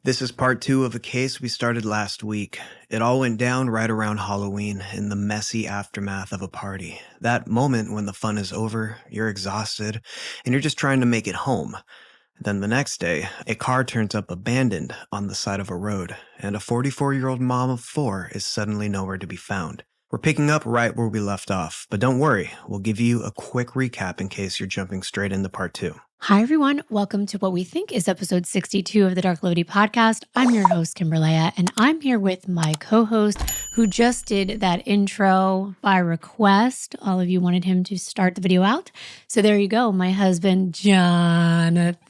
This is part 2 of a case we started last week. It all went down right around Halloween in the messy aftermath of a party. That moment when the fun is over, you're exhausted, and you're just trying to make it home. Then the next day, a car turns up abandoned on the side of a road, and a 44-year-old mom of 4 is suddenly nowhere to be found. We're picking up right where we left off, but don't worry, we'll give you a quick recap in case you're jumping straight into part 2. Hi, everyone. Welcome to what we think is episode 62 of the Darklivity podcast. I'm your host, Kimbyrleigha, and I'm here with my co-host who just did that intro by request. All of you wanted him to start the video out. So there you go, my husband, Jonathan.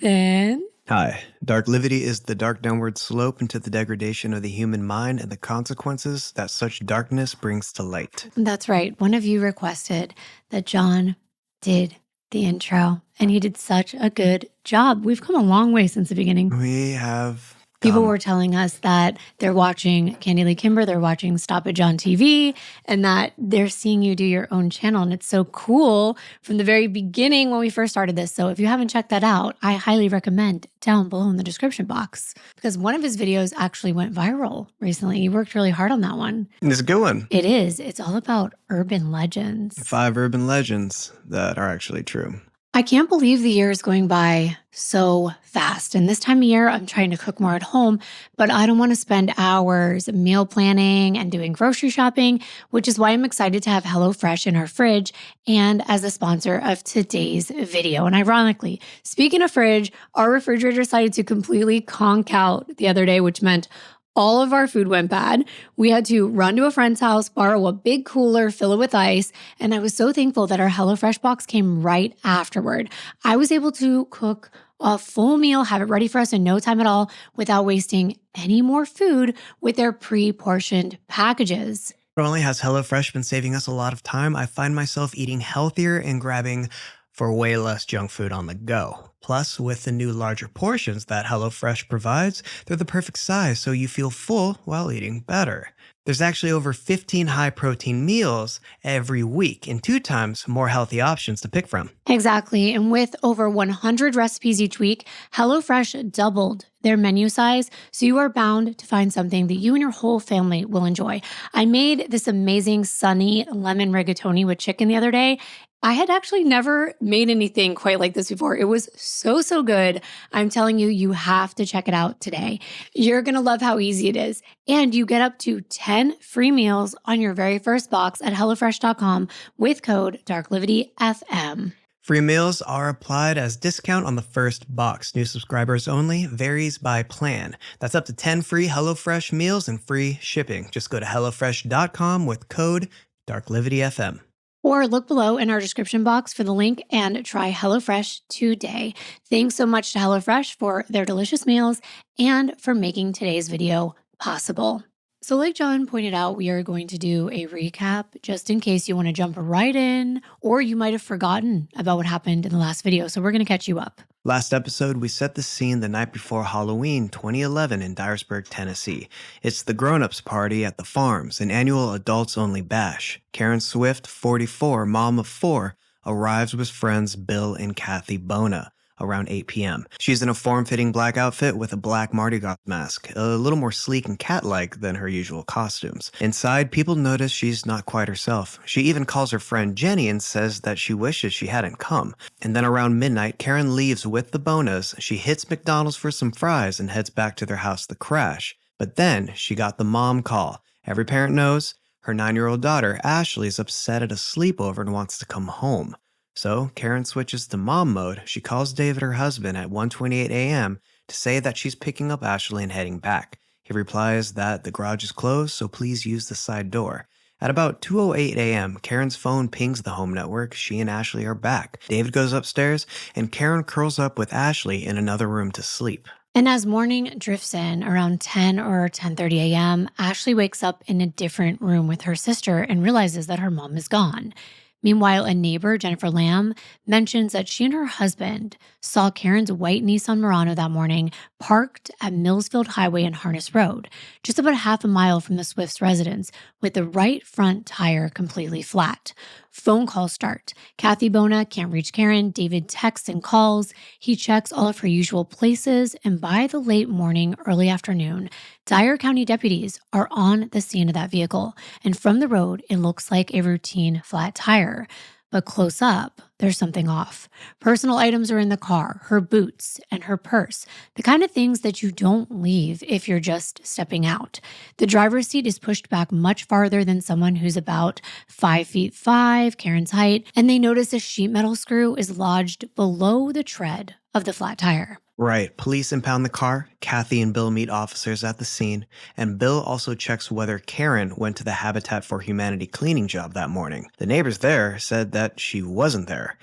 Hi. Darklivity is the dark downward slope into the degradation of the human mind and the consequences that such darkness brings to light. That's right. One of you requested that John did the intro, and he did such a good job. We've come a long way since the beginning. We have People were telling us that they're watching Candy Lee Kimbyr, they're watching Stoppage on TV, and that they're seeing you do your own channel. And it's so cool from the very beginning when we first started this. So if you haven't checked that out, I highly recommend down below in the description box, because one of his videos actually went viral recently. He worked really hard on that one. It's a good one. It is. It's all about urban legends. 5 urban legends that are actually true. I can't believe the year is going by so fast. And this time of year, I'm trying to cook more at home, but I don't want to spend hours meal planning and doing grocery shopping, which is why I'm excited to have HelloFresh in our fridge and as a sponsor of today's video. And ironically, speaking of fridge, our refrigerator decided to completely conk out the other day, which meant all of our food went bad. We had to run to a friend's house, borrow a big cooler, fill it with ice, and I was so thankful that our HelloFresh box came right afterward. I was able to cook a full meal, have it ready for us in no time at all without wasting any more food with their pre-portioned packages. Not only has HelloFresh been saving us a lot of time, I find myself eating healthier and grabbing for way less junk food on the go. Plus, with the new larger portions that HelloFresh provides, they're the perfect size so you feel full while eating better. There's actually over 15 high-protein meals every week and 2 times more healthy options to pick from. Exactly. And with over 100 recipes each week, HelloFresh doubled their menu size, so you are bound to find something that you and your whole family will enjoy. I made this amazing sunny lemon rigatoni with chicken the other day. I had actually never made anything quite like this before. It was so good. I'm telling you, you have to check it out today. You're going to love how easy it is. And you get up to 10 free meals on your very first box at HelloFresh.com with code DarklivityFM. Free meals are applied as discount on the first box. New subscribers only, varies by plan. That's up to 10 free HelloFresh meals and free shipping. Just go to HelloFresh.com with code DarklivityFM. Or look below in our description box for the link and try HelloFresh today. Thanks so much to HelloFresh for their delicious meals and for making today's video possible. So like John pointed out, we are going to do a recap just in case you want to jump right in or you might have forgotten about what happened in the last video. So we're going to catch you up. Last episode, we set the scene the night before Halloween 2011 in Dyersburg, Tennessee. It's the grown-ups party at the Farms, an annual adults-only bash. Karen Swift, 44, mom of 4, arrives with friends Bill and Kathy Bona around 8 p.m. She's in a form-fitting black outfit with a black Mardi Gras mask, a little more sleek and cat-like than her usual costumes. Inside, people notice she's not quite herself. She even calls her friend Jenny and says that she wishes she hadn't come. And then around midnight, Karen leaves with the Bonas. She hits McDonald's for some fries and heads back to their house to crash. But then she got the mom call. Every parent knows her 9-year-old daughter, Ashley, is upset at a sleepover and wants to come home. So Karen switches to mom mode. She calls David, her husband, at 1:28 a.m. to say that she's picking up Ashley and heading back. He replies that the garage is closed, so please use the side door. At about 2:08 a.m., Karen's phone pings the home network. She and Ashley are back. David goes upstairs, and Karen curls up with Ashley in another room to sleep. And as morning drifts in around 10 or 10:30 a.m., Ashley wakes up in a different room with her sister and realizes that her mom is gone. Meanwhile, a neighbor, Jennifer Lamb, mentions that she and her husband saw Karen's white Nissan Murano that morning parked at Millsfield Highway and Harness Road, just about half a mile from the Swifts' residence, with the right front tire completely flat. Phone calls start. Kathy Bona can't reach Karen. David texts and calls. He checks all of her usual places. And by the late morning, early afternoon, Dyer County deputies are on the scene of that vehicle. And from the road, it looks like a routine flat tire. But close up, there's something off. Personal items are in the car, her boots and her purse, the kind of things that you don't leave if you're just stepping out. The driver's seat is pushed back much farther than someone who's about 5'5", Karen's height, and they notice a sheet metal screw is lodged below the tread of the flat tire. Right. Police impound the car. Kathy and Bill meet officers at the scene, and Bill also checks whether Karen went to the Habitat for Humanity cleaning job that morning. The neighbors there said that she wasn't there.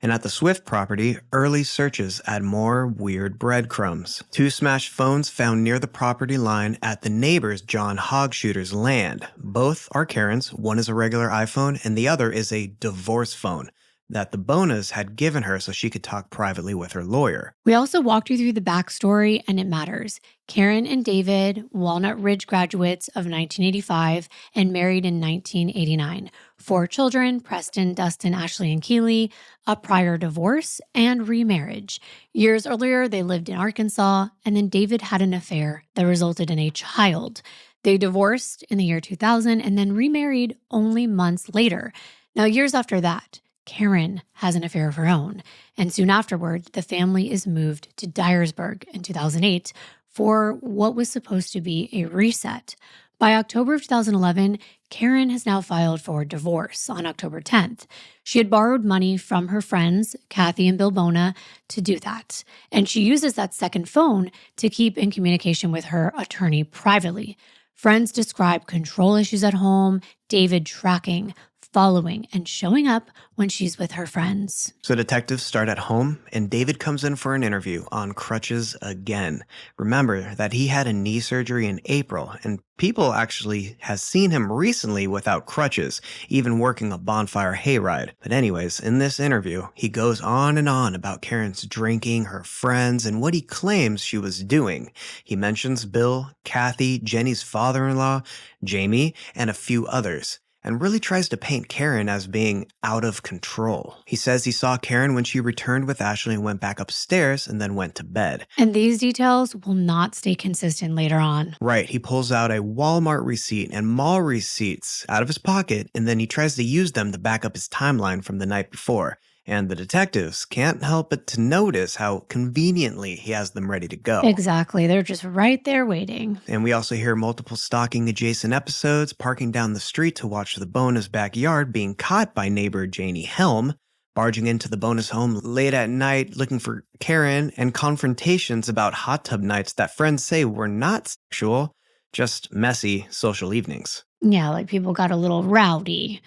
And at the Swift property, early searches add more weird breadcrumbs. 2 smashed phones found near the property line at the neighbor's John Hogshooter's land. Both are Karen's. One is a regular iPhone, and the other is a divorce phone that the Bonas had given her so she could talk privately with her lawyer. We also walked you through the backstory, and it matters. Karen and David, Walnut Ridge graduates of 1985 and married in 1989. 4 children, Preston, Dustin, Ashley, and Keely, a prior divorce and remarriage. Years earlier, they lived in Arkansas, and then David had an affair that resulted in a child. They divorced in the year 2000 and then remarried only months later. Now, years after that, Karen has an affair of her own, and soon afterward, the family is moved to Dyersburg in 2008 for what was supposed to be a reset. By October of 2011, Karen has now filed for divorce on October 10th. She had borrowed money from her friends, Kathy and Bill Bona, to do that, and she uses that second phone to keep in communication with her attorney privately. Friends describe control issues at home, David tracking, following, and showing up when she's with her friends. So detectives start at home, and David comes in for an interview on crutches again. Remember that he had a knee surgery in April, and people actually has seen him recently without crutches, even working a bonfire hayride. But anyways, in this interview, he goes on and on about Karen's drinking, her friends, and what he claims she was doing. He mentions Bill, Kathy, Jenny's father-in-law, Jamie, and a few others, and really tries to paint Karen as being out of control. He says he saw Karen when she returned with Ashley and went back upstairs and then went to bed. And these details will not stay consistent later on. Right, he pulls out a Walmart receipt and mall receipts out of his pocket, and then he tries to use them to back up his timeline from the night before. And the detectives can't help but to notice how conveniently he has them ready to go. Exactly. They're just right there waiting. And we also hear multiple stalking adjacent episodes, parking down the street to watch the Bona's backyard being caught by neighbor Janie Helm, barging into the Bona's home late at night looking for Karen, and confrontations about hot tub nights that friends say were not sexual, just messy social evenings. Yeah, like people got a little rowdy.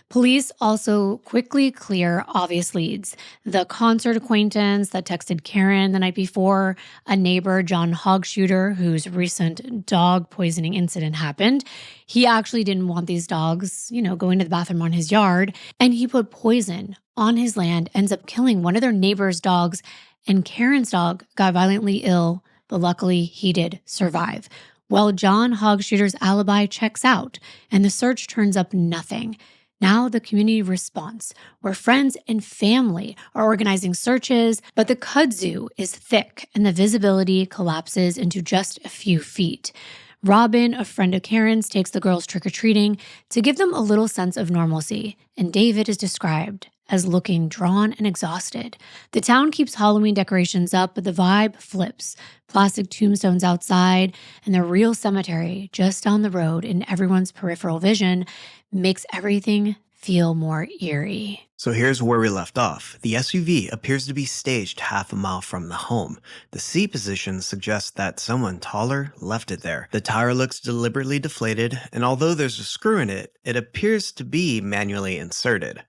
Police also quickly clear obvious leads. The concert acquaintance that texted Karen the night before, a neighbor, John Hogshooter, whose recent dog poisoning incident happened. He actually didn't want these dogs, going to the bathroom on his yard, and he put poison on his land, ends up killing one of their neighbor's dogs, and Karen's dog got violently ill, but luckily he did survive. Well, John Hogshooter's alibi checks out, and the search turns up nothing. Now the community response, where friends and family are organizing searches, but the kudzu is thick and the visibility collapses into just a few feet. Robin, a friend of Karen's, takes the girls trick-or-treating to give them a little sense of normalcy, and David is described as looking drawn and exhausted. The town keeps Halloween decorations up, but the vibe flips. Plastic tombstones outside, and the real cemetery just down the road in everyone's peripheral vision makes everything feel more eerie. So here's where we left off. The SUV appears to be staged half a mile from the home. The seat position suggests that someone taller left it there. The tire looks deliberately deflated, and although there's a screw in it, it appears to be manually inserted.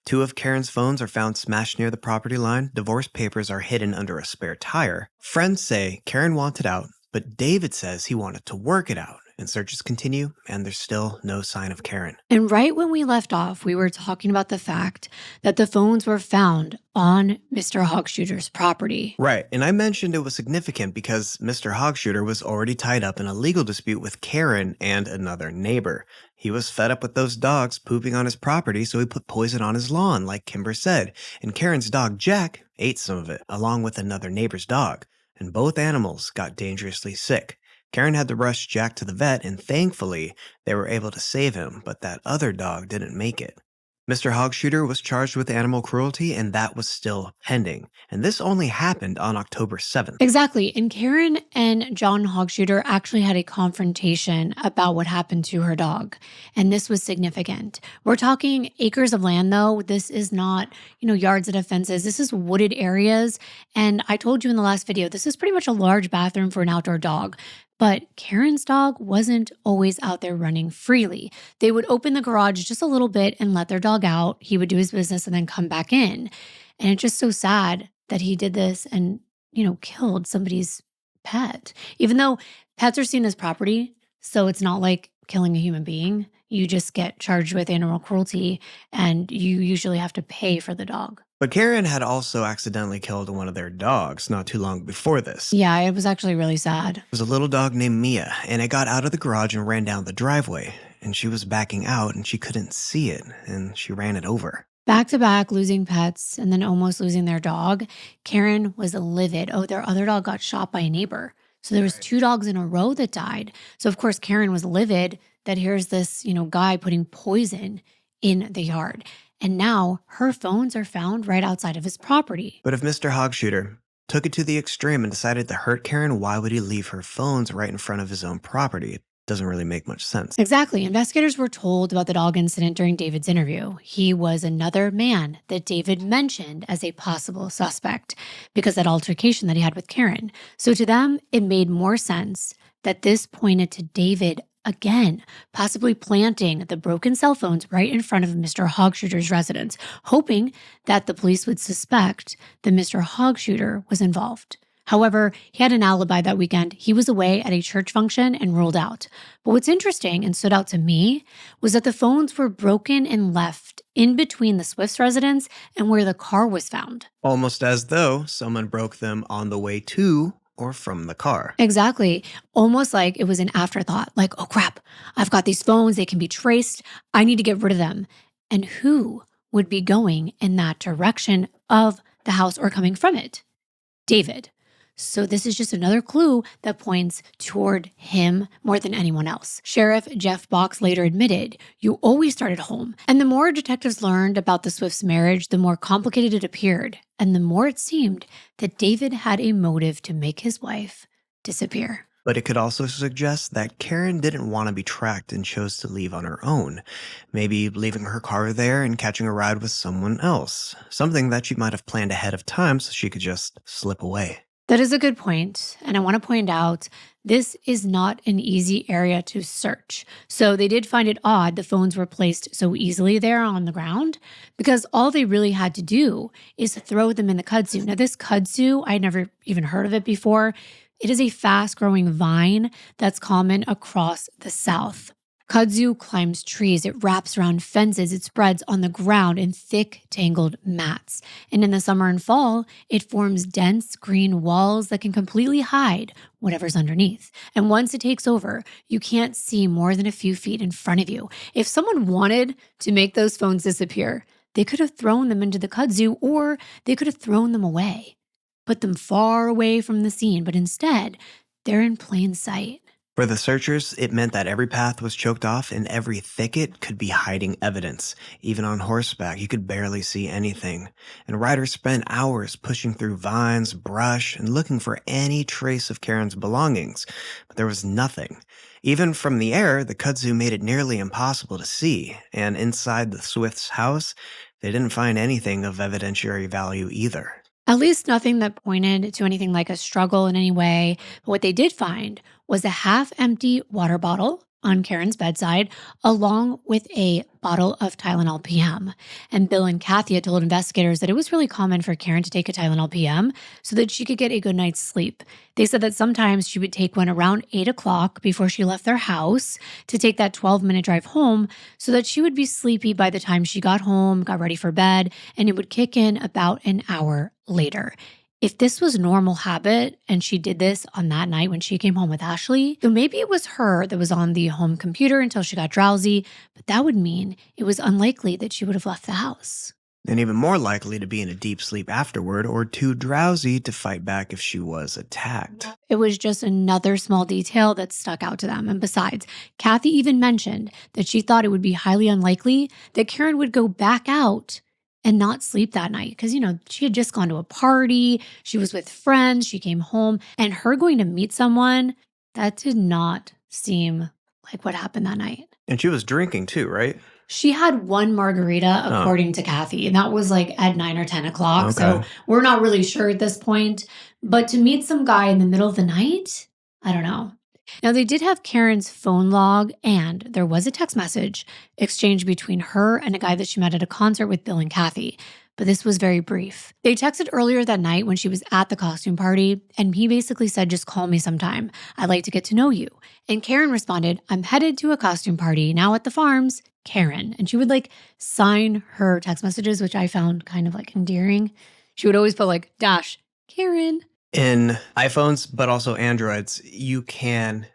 2 of Karen's phones are found smashed near the property line. Divorce papers are hidden under a spare tire. Friends say Karen wanted out, but David says he wanted to work it out. and searches continue, and there's still no sign of Karen. And right when we left off, we were talking about the fact that the phones were found on Mr. Hogshooter's property. Right, and I mentioned it was significant because Mr. Hogshooter was already tied up in a legal dispute with Karen and another neighbor. He was fed up with those dogs pooping on his property, so he put poison on his lawn, like Kimbyr said, and Karen's dog Jack ate some of it, along with another neighbor's dog, and both animals got dangerously sick. Karen had to rush Jack to the vet, and thankfully, they were able to save him, but that other dog didn't make it. Mr. Hogshooter was charged with animal cruelty, and that was still pending. And this only happened on October 7th. Exactly. And Karen and John Hogshooter actually had a confrontation about what happened to her dog. And this was significant. We're talking acres of land, though. This is not, yards that have fences. This is wooded areas. And I told you in the last video, this is pretty much a large bathroom for an outdoor dog. But Karen's dog wasn't always out there running freely. They would open the garage just a little bit and let their dog out. He would do his business and then come back in. And it's just so sad that he did this and, killed somebody's pet. Even though pets are seen as property, so it's not like killing a human being. You just get charged with animal cruelty and you usually have to pay for the dog. But Karen had also accidentally killed one of their dogs not too long before this. Yeah, it was actually really sad. It was a little dog named Mia, and it got out of the garage and ran down the driveway. And she was backing out, and she couldn't see it, and she ran it over. Back to back, losing pets and then almost losing their dog. Karen was livid. Oh, their other dog got shot by a neighbor. So there was 2 dogs in a row that died. So of course, Karen was livid that here's this, guy putting poison in the yard. And now her phones are found right outside of his property. But if Mr. Hogshooter took it to the extreme and decided to hurt Karen, why would he leave her phones right in front of his own property? It doesn't really make much sense. Exactly. Investigators were told about the dog incident during David's interview. He was another man that David mentioned as a possible suspect because of that altercation that he had with Karen. So to them, it made more sense that this pointed to David again, possibly planting the broken cell phones right in front of Mr. Hogshooter's residence, hoping that the police would suspect that Mr. Hogshooter was involved. However, he had an alibi that weekend. He was away at a church function and ruled out. But what's interesting and stood out to me was that the phones were broken and left in between the Swift's residence and where the car was found. Almost as though someone broke them on the way to or from the car. Exactly. Almost like it was an afterthought. Like, oh crap, I've got these phones. They can be traced. I need to get rid of them. And who would be going in that direction of the house or coming from it? David. So this is just another clue that points toward him more than anyone else. Sheriff Jeff Box later admitted, you always start at home. And the more detectives learned about the Swifts' marriage, the more complicated it appeared. And the more it seemed that David had a motive to make his wife disappear. But it could also suggest that Karen didn't want to be tracked and chose to leave on her own. Maybe leaving her car there and catching a ride with someone else. Something that she might have planned ahead of time so she could just slip away. That is a good point. And I want to point out, this is not an easy area to search. So they did find it odd the phones were placed so easily there on the ground because all they really had to do is throw them in the kudzu. Now this kudzu, I had never even heard of it before. It is a fast-growing vine that's common across the South. Kudzu climbs trees, it wraps around fences, it spreads on the ground in thick, tangled mats. And in the summer and fall, it forms dense green walls that can completely hide whatever's underneath. And once it takes over, you can't see more than a few feet in front of you. If someone wanted to make those phones disappear, they could have thrown them into the kudzu or they could have thrown them away, put them far away from the scene, but instead, they're in plain sight. For the searchers, it meant that every path was choked off and every thicket could be hiding evidence. Even on horseback, you could barely see anything. And riders spent hours pushing through vines, brush, and looking for any trace of Karen's belongings. But there was nothing. Even from the air, the kudzu made it nearly impossible to see. And inside the Swift's house, they didn't find anything of evidentiary value either. At least nothing that pointed to anything like a struggle in any way. But what they did find was a half-empty water bottle, on Karen's bedside, along with a bottle of Tylenol PM. And Bill and Kathy had told investigators that it was really common for Karen to take a Tylenol PM so that she could get a good night's sleep. They said that sometimes she would take one around 8 o'clock before she left their house to take that 12-minute drive home so that she would be sleepy by the time she got home, got ready for bed, and it would kick in about an hour later. If this was normal habit and she did this on that night when she came home with Ashley, then maybe it was her that was on the home computer until she got drowsy, but that would mean it was unlikely that she would have left the house. And even more likely to be in a deep sleep afterward or too drowsy to fight back if she was attacked. It was just another small detail that stuck out to them. And besides, Kathy even mentioned that she thought it would be highly unlikely that Karen would go back out and not sleep that night. Because, she had just gone to a party, she was with friends, she came home, and her going to meet someone, that did not seem like what happened that night. And she was drinking too, right? She had one margarita, according to Kathy, and that was like at 9 or 10 o'clock. Okay. So we're not really sure at this point. But to meet some guy in the middle of the night, I don't know. Now, they did have Karen's phone log, and there was a text message exchanged between her and a guy that she met at a concert with Bill and Kathy. But this was very brief. They texted earlier that night when she was at the costume party, and he basically said, just call me sometime. I'd like to get to know you. And Karen responded, I'm headed to a costume party now at the farms, Karen. And she would sign her text messages, which I found kind of endearing. She would always put dash, Karen. In iPhones, but also Androids, you can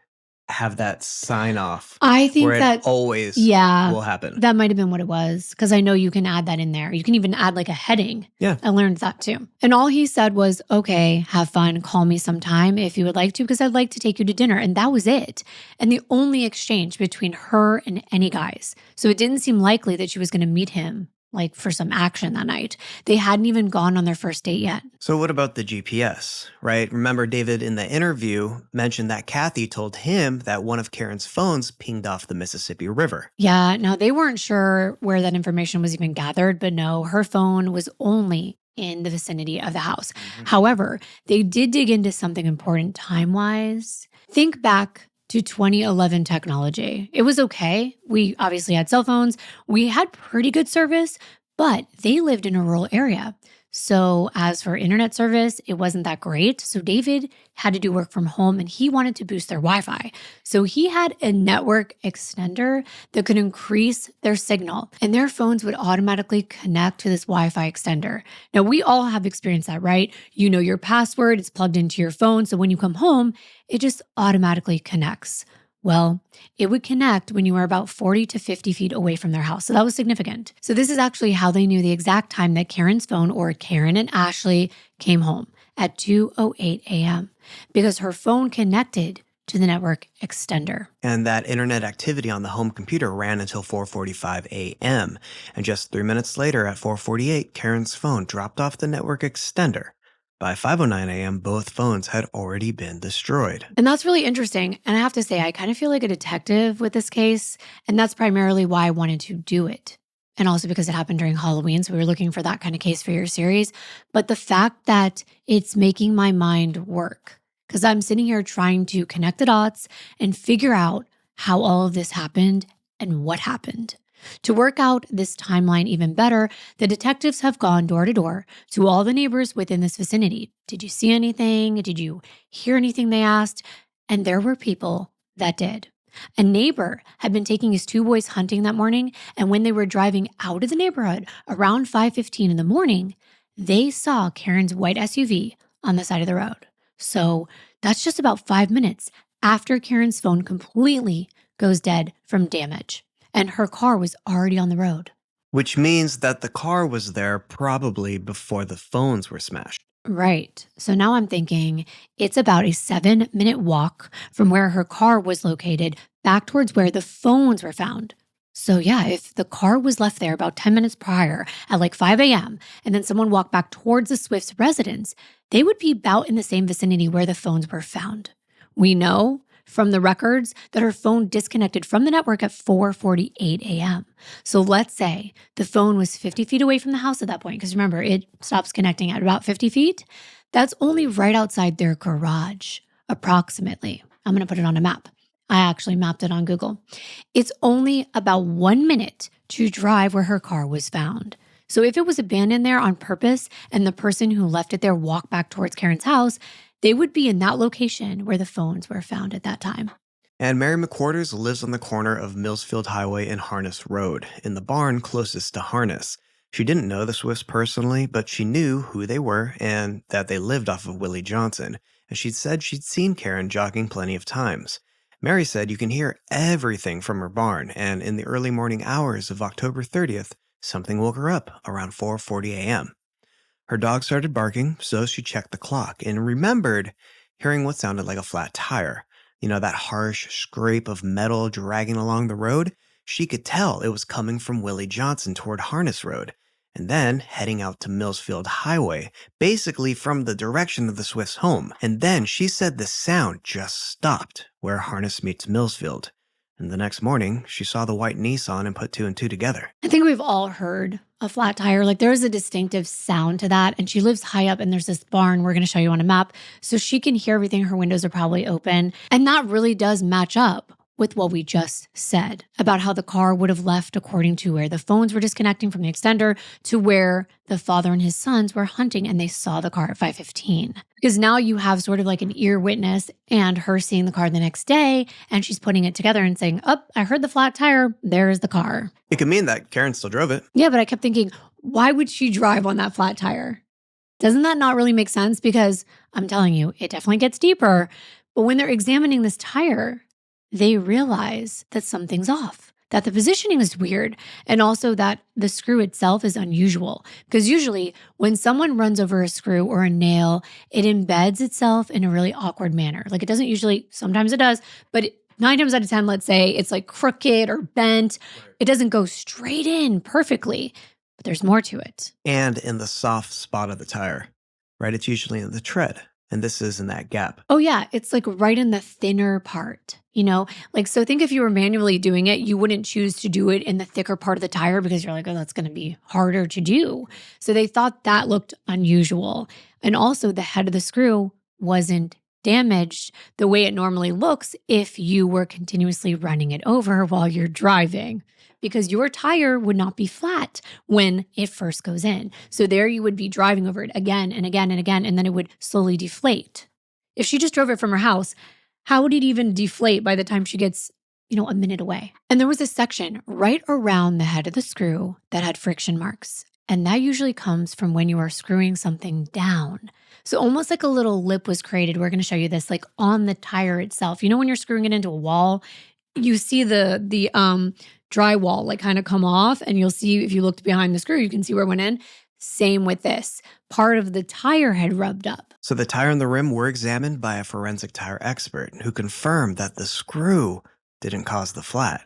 have that sign off. I think where that it always will happen. That might have been what it was, because I know you can add that in there. You can even add a heading. Yeah. I learned that too. And all he said was, okay, have fun, call me sometime if you would like to, because I'd like to take you to dinner. And that was it. And the only exchange between her and any guys. So it didn't seem likely that she was going to meet him for some action that night. They hadn't even gone on their first date yet. So what about the GPS, right? Remember, David in the interview mentioned that Kathy told him that one of Karen's phones pinged off the Mississippi River. Yeah, now they weren't sure where that information was even gathered, but no, her phone was only in the vicinity of the house. However, they did dig into something important time-wise. Think back to 2011 technology. It was okay. We obviously had cell phones. We had pretty good service, but they lived in a rural area. So as for internet service, it wasn't that great. So David had to do work from home and he wanted to boost their Wi-Fi. So he had a network extender that could increase their signal and their phones would automatically connect to this Wi-Fi extender. Now we all have experienced that, right? You know your password, it's plugged into your phone. So when you come home, it just automatically connects. Well, it would connect when you were about 40 to 50 feet away from their house. So that was significant. So this is actually how they knew the exact time that Karen's phone, or Karen and Ashley, came home at 2:08 a.m. because her phone connected to the network extender. And that internet activity on the home computer ran until 4:45 a.m. And just 3 minutes later at 4:48, Karen's phone dropped off the network extender. By 5:09 a.m., both phones had already been destroyed. And that's really interesting. And I have to say, I kind of feel like a detective with this case. And that's primarily why I wanted to do it. And also because it happened during Halloween. So we were looking for that kind of case for your series. But the fact that it's making my mind work, because I'm sitting here trying to connect the dots and figure out how all of this happened and what happened. To work out this timeline even better, the detectives have gone door to door to all the neighbors within this vicinity. Did you see anything? Did you hear anything, they asked? And there were people that did. A neighbor had been taking his two boys hunting that morning, and when they were driving out of the neighborhood around 5:15 in the morning, they saw Karen's white SUV on the side of the road. So that's just about 5 minutes after Karen's phone completely goes dead from damage. And her car was already on the road. Which means that the car was there probably before the phones were smashed. Right. So now I'm thinking it's about a 7-minute walk from where her car was located back towards where the phones were found. So yeah, if the car was left there about 10 minutes prior at 5 a.m. and then someone walked back towards the Swift's residence, they would be about in the same vicinity where the phones were found. We know from the records that her phone disconnected from the network at 4:48 a.m. So let's say the phone was 50 feet away from the house at that point, because remember, it stops connecting at about 50 feet. That's only right outside their garage, approximately. I'm going to put it on a map. I actually mapped it on Google. It's only about 1 minute to drive where her car was found. So if it was abandoned there on purpose and the person who left it there walked back towards Karen's house, they would be in that location where the phones were found at that time. And Mary McQuarters lives on the corner of Millsfield Highway and Harness Road, in the barn closest to Harness. She didn't know the Swifts personally, but she knew who they were and that they lived off of Willie Johnson, and she'd said she'd seen Karen jogging plenty of times. Mary said you can hear everything from her barn, and in the early morning hours of October 30th, something woke her up around 4:40 a.m. Her dog started barking, so she checked the clock and remembered hearing what sounded like a flat tire. You know, that harsh scrape of metal dragging along the road? She could tell it was coming from Willie Johnson toward Harness Road, and then heading out to Millsfield Highway, basically from the direction of the Swifts' home. And then she said the sound just stopped where Harness meets Millsfield. And the next morning, she saw the white Nissan and put two and two together. I think we've all heard a flat tire. Like there's a distinctive sound to that. And she lives high up and there's this barn we're going to show you on a map. So she can hear everything. Her windows are probably open. And that really does match up with what we just said about how the car would have left according to where the phones were disconnecting from the extender to where the father and his sons were hunting and they saw the car at 5:15. Because now you have sort of like an ear witness and her seeing the car the next day and she's putting it together and saying, oh, I heard the flat tire. There's the car. It could mean that Karen still drove it. Yeah, but I kept thinking, why would she drive on that flat tire? Doesn't that not really make sense? Because I'm telling you, it definitely gets deeper. But when they're examining this tire, they realize that something's off, that the positioning is weird, and also that the screw itself is unusual. Because usually when someone runs over a screw or a nail, it embeds itself in a really awkward manner. Like it doesn't usually, sometimes it does, but 9 times out of 10, let's say it's like crooked or bent. It doesn't go straight in perfectly, but there's more to it. And in the soft spot of the tire, right? It's usually in the tread. And this is in that gap. Oh yeah, it's like right in the thinner part, you know? Like, so think if you were manually doing it, you wouldn't choose to do it in the thicker part of the tire because you're like, oh, that's gonna be harder to do. So they thought that looked unusual. And also the head of the screw wasn't damaged the way it normally looks if you were continuously running it over while you're driving. Because your tire would not be flat when it first goes in. So there you would be driving over it again and again and again, and then it would slowly deflate. If she just drove it from her house, how would it even deflate by the time she gets, a minute away? And there was a section right around the head of the screw that had friction marks. And that usually comes from when you are screwing something down. So almost like a little lip was created. We're going to show you this, like on the tire itself. You know, when you're screwing it into a wall, you see the drywall like kind of come off, and you'll see if you looked behind the screw, you can see where it went in. Same with this. Part of the tire had rubbed up. So the tire and the rim were examined by a forensic tire expert who confirmed that the screw didn't cause the flat.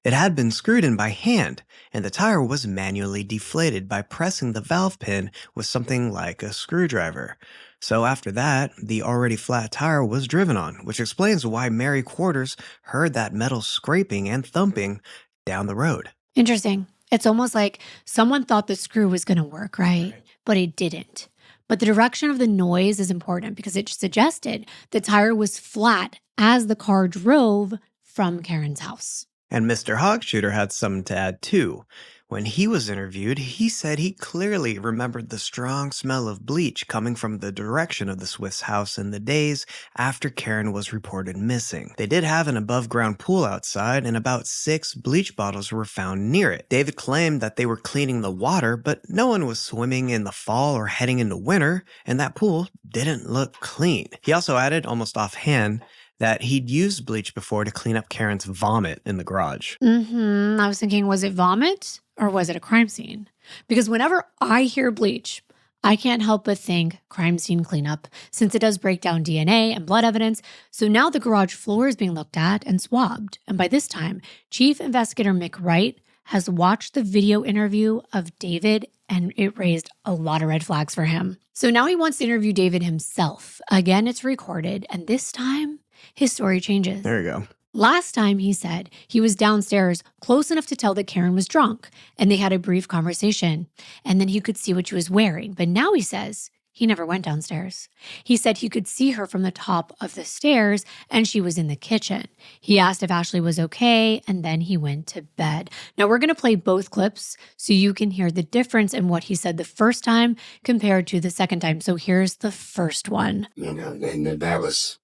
It had been screwed in by hand, and the tire was manually deflated by pressing the valve pin with something like a screwdriver. So after that, the already flat tire was driven on, which explains why Mary Quarters heard that metal scraping and thumping down the road. Interesting. It's almost like someone thought the screw was going to work, right? But it didn't. But the direction of the noise is important because it suggested the tire was flat as the car drove from Karen's house. And Mr. Hogshooter had something to add too. When he was interviewed, he said he clearly remembered the strong smell of bleach coming from the direction of the Swiss house in the days after Karen was reported missing. They did have an above-ground pool outside, and about 6 bleach bottles were found near it. David claimed that they were cleaning the water, but no one was swimming in the fall or heading into winter, and that pool didn't look clean. He also added, almost offhand, that he'd used bleach before to clean up Karen's vomit in the garage. I was thinking, was it vomit or was it a crime scene? Because whenever I hear bleach, I can't help but think crime scene cleanup, since it does break down DNA and blood evidence. So now the garage floor is being looked at and swabbed. And by this time, Chief Investigator Mick Wright has watched the video interview of David, and it raised a lot of red flags for him. So now he wants to interview David himself. Again, it's recorded, and this time, his story changes. There you go. Last time he said he was downstairs close enough to tell that Karen was drunk, and they had a brief conversation, and then he could see what she was wearing. But now he says He never went downstairs. He said he could see her from the top of the stairs and she was in the kitchen. He asked if Ashley was okay and then he went to bed. Now we're going to play both clips so you can hear the difference in what he said the first time compared to the second time. So here's the first one. And that was,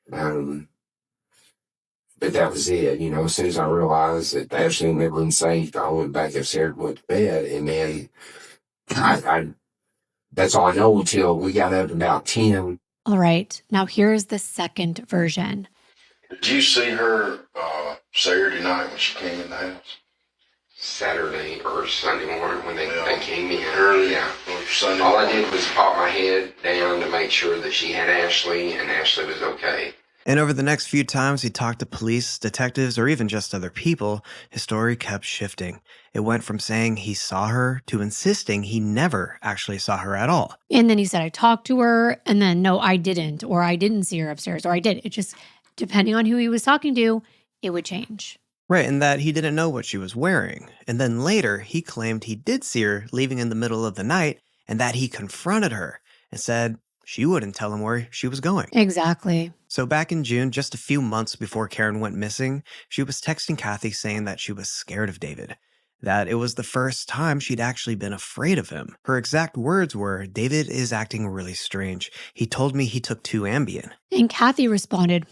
but that was it. As soon as I realized that Ashley and they were safe, I went back upstairs and went to bed. And then I that's all I know until we got up about 10. All right, now here's the second version. Did you see her Saturday night when she came in the house? Saturday or Sunday morning when they came in. Early. Yeah. Sunday All I morning. did was pop my head down to make sure that she had Ashley and Ashley was okay. And over the next few times he talked to police, detectives, or even just other people, his story kept shifting. It went from saying he saw her to insisting he never actually saw her at all. And then he said, I talked to her, and then no, I didn't, or I didn't see her upstairs, or I did. It just, depending on who he was talking to, it would change. Right, and that he didn't know what she was wearing. And then later, he claimed he did see her leaving in the middle of the night and that he confronted her and said she wouldn't tell him where she was going. Exactly. So back in June, just a few months before Karen went missing, she was texting Kathy saying that she was scared of David, that it was the first time she'd actually been afraid of him. Her exact words were, "David is acting really strange. He told me he took 2 Ambien." And Kathy responded,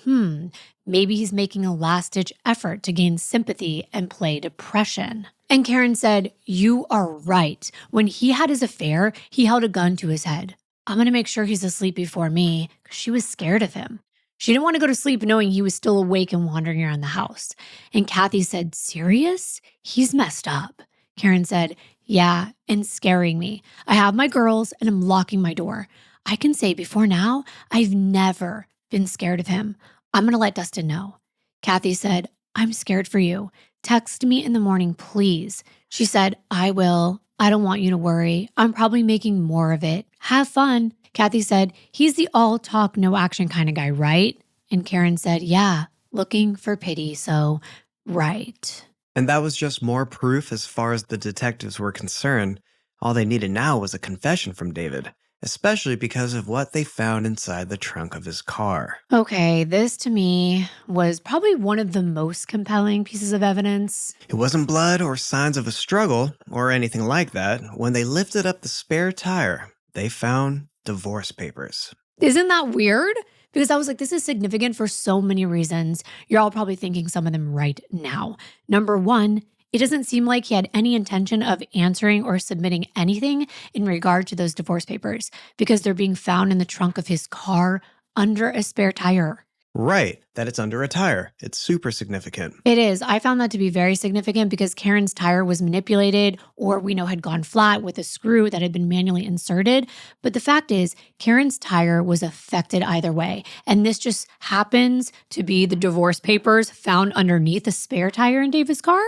maybe he's making a last-ditch effort to gain sympathy and play depression. And Karen said, you are right. When he had his affair, he held a gun to his head. I'm going to make sure he's asleep before me, because she was scared of him. She didn't want to go to sleep knowing he was still awake and wandering around the house. And Kathy said, serious? He's messed up. Karen said, yeah, and scaring me. I have my girls and I'm locking my door. I can say before now, I've never been scared of him. I'm going to let Dustin know. Kathy said, I'm scared for you. Text me in the morning, please. She said, I will. I don't want you to worry. I'm probably making more of it. Have fun. Kathy said, he's the all talk, no action kind of guy, right? And Karen said, yeah, looking for pity, so right. And that was just more proof as far as the detectives were concerned. All they needed now was a confession from David, especially because of what they found inside the trunk of his car. Okay, this to me was probably one of the most compelling pieces of evidence. It wasn't blood or signs of a struggle or anything like that. When they lifted up the spare tire, they found divorce papers. Isn't that weird? Because I was like, this is significant for so many reasons. You're all probably thinking some of them right now. Number one, it doesn't seem like he had any intention of answering or submitting anything in regard to those divorce papers because they're being found in the trunk of his car under a spare tire. Right, that it's under a tire. It's super significant. It is. I found that to be very significant because Karen's tire was manipulated or we know had gone flat with a screw that had been manually inserted. But the fact is, Karen's tire was affected either way. And this just happens to be the divorce papers found underneath a spare tire in David's car.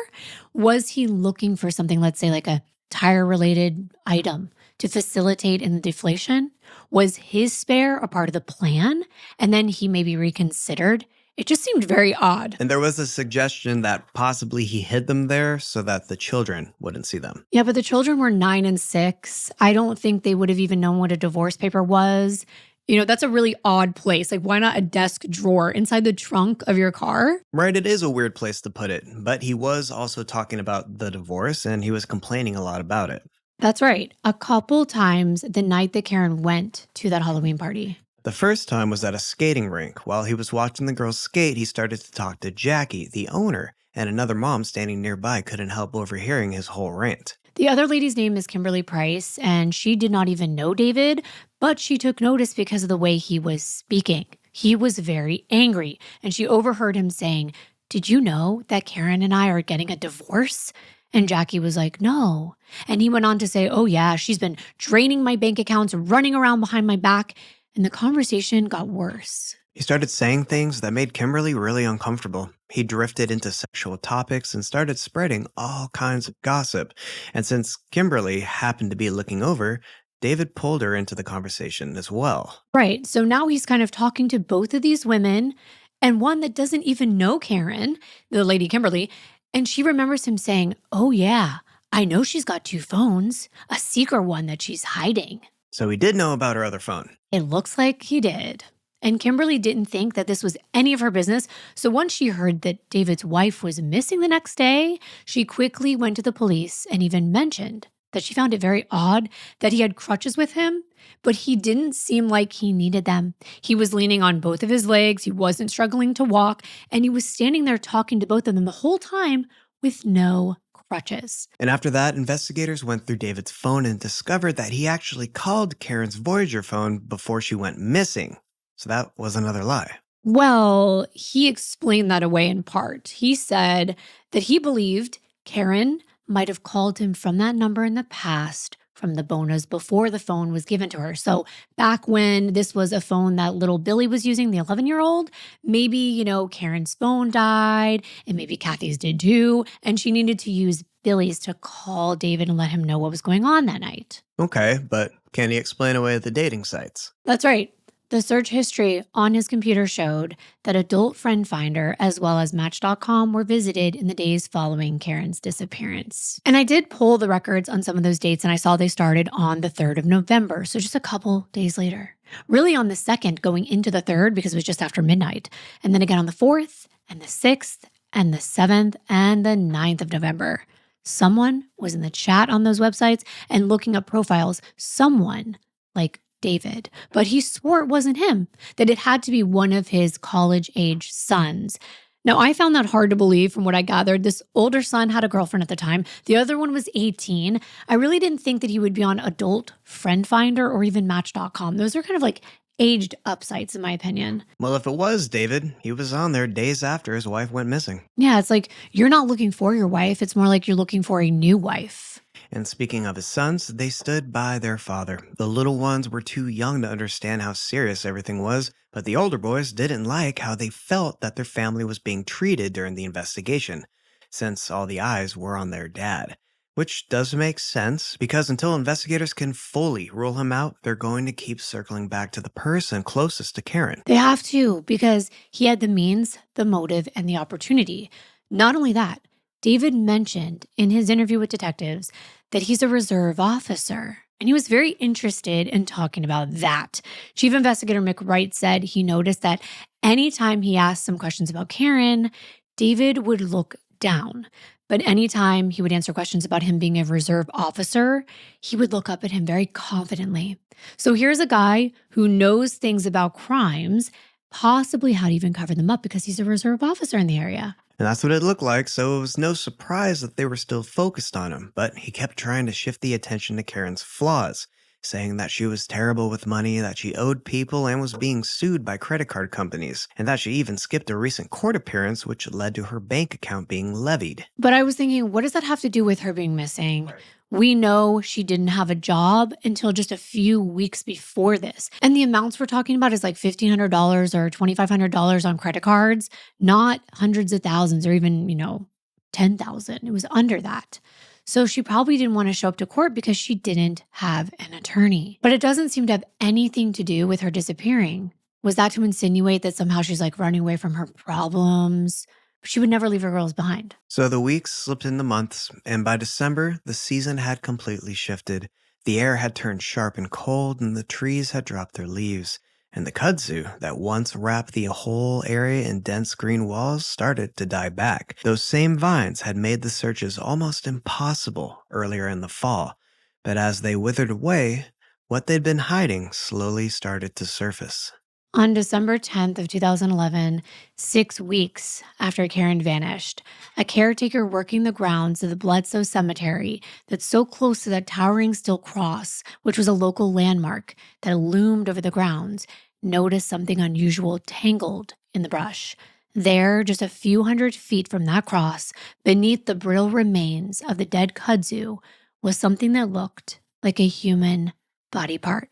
Was he looking for something, let's say like a tire-related item to facilitate in the deflation? Was his spare a part of the plan? And then he maybe reconsidered? It just seemed very odd. And there was a suggestion that possibly he hid them there so that the children wouldn't see them. Yeah, but the children were 9 and 6. I don't think they would have even known what a divorce paper was. You know, that's a really odd place. Like, why not a desk drawer inside the trunk of your car? Right, it is a weird place to put it. But he was also talking about the divorce and he was complaining a lot about it. That's right. A couple times the night that Karen went to that Halloween party. The first time was at a skating rink. While he was watching the girls skate, he started to talk to Jackie, the owner, and another mom standing nearby couldn't help overhearing his whole rant. The other lady's name is Kimberly Price, and she did not even know David, but she took notice because of the way he was speaking. He was very angry, and she overheard him saying, "Did you know that Karen and I are getting a divorce?" And Jackie was like, "No." And he went on to say, "Oh yeah, she's been draining my bank accounts, running around behind my back." And the conversation got worse. He started saying things that made Kimberly really uncomfortable. He drifted into sexual topics and started spreading all kinds of gossip. And since Kimberly happened to be looking over, David pulled her into the conversation as well. Right. So now he's kind of talking to both of these women and one that doesn't even know Karen, the lady Kimberly. And she remembers him saying, "Oh yeah, I know she's got 2 phones, a secret one that she's hiding." So he did know about her other phone. It looks like he did. And Kimberly didn't think that this was any of her business, so once she heard that David's wife was missing the next day, she quickly went to the police and even mentioned that she found it very odd that he had crutches with him, but he didn't seem like he needed them. He was leaning on both of his legs, he wasn't struggling to walk, and he was standing there talking to both of them the whole time with no crutches. And after that, investigators went through David's phone and discovered that he actually called Karen's Voyager phone before she went missing. So that was another lie. Well, he explained that away in part. He said that he believed Karen might have called him from that number in the past, from the bonus before the phone was given to her. So back when this was a phone that little Billy was using, the 11-year-old, maybe, Karen's phone died and maybe Kathy's did too. And she needed to use Billy's to call David and let him know what was going on that night. Okay, but can he explain away the dating sites? That's right. The search history on his computer showed that Adult Friend Finder as well as Match.com were visited in the days following Karen's disappearance. And I did pull the records on some of those dates and I saw they started on the 3rd of November, so just a couple days later. Really on the 2nd going into the 3rd because it was just after midnight. And then again on the 4th and the 6th and the 7th and the 9th of November. Someone was in the chat on those websites and looking up profiles. Someone like David, but he swore it wasn't him, that it had to be one of his college-age sons. Now, I found that hard to believe from what I gathered. This older son had a girlfriend at the time. The other one was 18. I really didn't think that he would be on Adult Friend Finder or even Match.com. Those are kind of like aged up sites, in my opinion. Well, if it was David, he was on there days after his wife went missing. Yeah, it's like you're not looking for your wife. It's more like you're looking for a new wife. And speaking of his sons, they stood by their father. The little ones were too young to understand how serious everything was, but the older boys didn't like how they felt that their family was being treated during the investigation, since all the eyes were on their dad. Which does make sense, because until investigators can fully rule him out, they're going to keep circling back to the person closest to Karen. They have to, because he had the means, the motive, and the opportunity. Not only that, David mentioned in his interview with detectives that he's a reserve officer, and he was very interested in talking about that. Chief Investigator Mick Wright said he noticed that anytime he asked some questions about Karen, David would look down. But anytime he would answer questions about him being a reserve officer, he would look up at him very confidently. So here's a guy who knows things about crimes, possibly how to even cover them up because he's a reserve officer in the area. And that's what it looked like, so it was no surprise that they were still focused on him, but he kept trying to shift the attention to Karen's flaws, saying that she was terrible with money, that she owed people and was being sued by credit card companies, and that she even skipped a recent court appearance which led to her bank account being levied. But I was thinking, what does that have to do with her being missing? Right. We know she didn't have a job until just a few weeks before this. And the amounts we're talking about is like $1,500 or $2,500 on credit cards, not hundreds of thousands or even, $10,000. It was under that. So she probably didn't want to show up to court because she didn't have an attorney. But it doesn't seem to have anything to do with her disappearing. Was that to insinuate that somehow she's like running away from her problems? She would never leave her girls behind. So the weeks slipped into months, and by December, the season had completely shifted. The air had turned sharp and cold, and the trees had dropped their leaves. And the kudzu that once wrapped the whole area in dense green walls started to die back. Those same vines had made the searches almost impossible earlier in the fall. But as they withered away, what they'd been hiding slowly started to surface. On December 10th of 2011, 6 weeks after Karen vanished, a caretaker working the grounds of the Bledsoe Cemetery that's so close to that towering steel cross, which was a local landmark that loomed over the grounds, noticed something unusual tangled in the brush. There, just a few hundred feet from that cross, beneath the brittle remains of the dead kudzu, was something that looked like a human body part.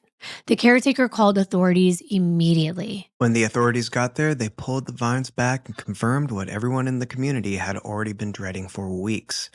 The caretaker called authorities immediately. When the authorities got there, they pulled the vines back and confirmed what everyone in the community had already been dreading for weeks.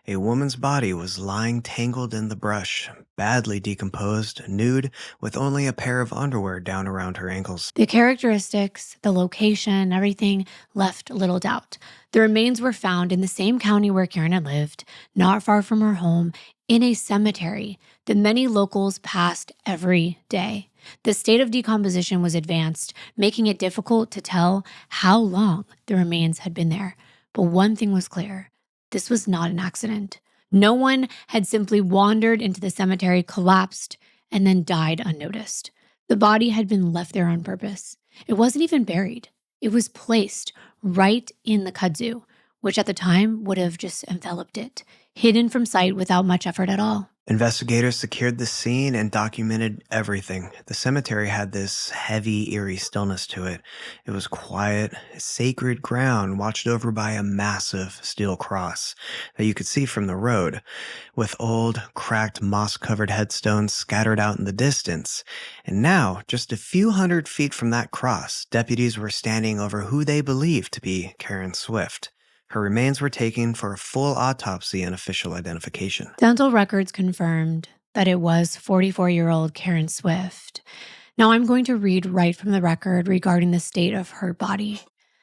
A woman's body was lying tangled in the brush, badly decomposed, nude, with only a pair of underwear down around her ankles. The characteristics, the location, everything left little doubt. The remains were found in the same county where Karen had lived, not far from her home, in a cemetery that many locals passed every day. The state of decomposition was advanced, making it difficult to tell how long the remains had been there. But one thing was clear: this was not an accident. No one had simply wandered into the cemetery, collapsed, and then died unnoticed. The body had been left there on purpose. It wasn't even buried. It was placed right in the kudzu, which at the time would have just enveloped it, hidden from sight without much effort at all. Investigators secured the scene and documented everything. The cemetery had this heavy, eerie stillness to it. It was quiet, sacred ground watched over by a massive steel cross that you could see from the road, with old, cracked, moss-covered headstones scattered out in the distance. And now, just a few hundred feet from that cross, deputies were standing over who they believed to be Karen Swift. Her remains were taken for a full autopsy and official identification. Dental records confirmed that it was 44-year-old Karen Swift. Now I'm going to read right from the record regarding the state of her body.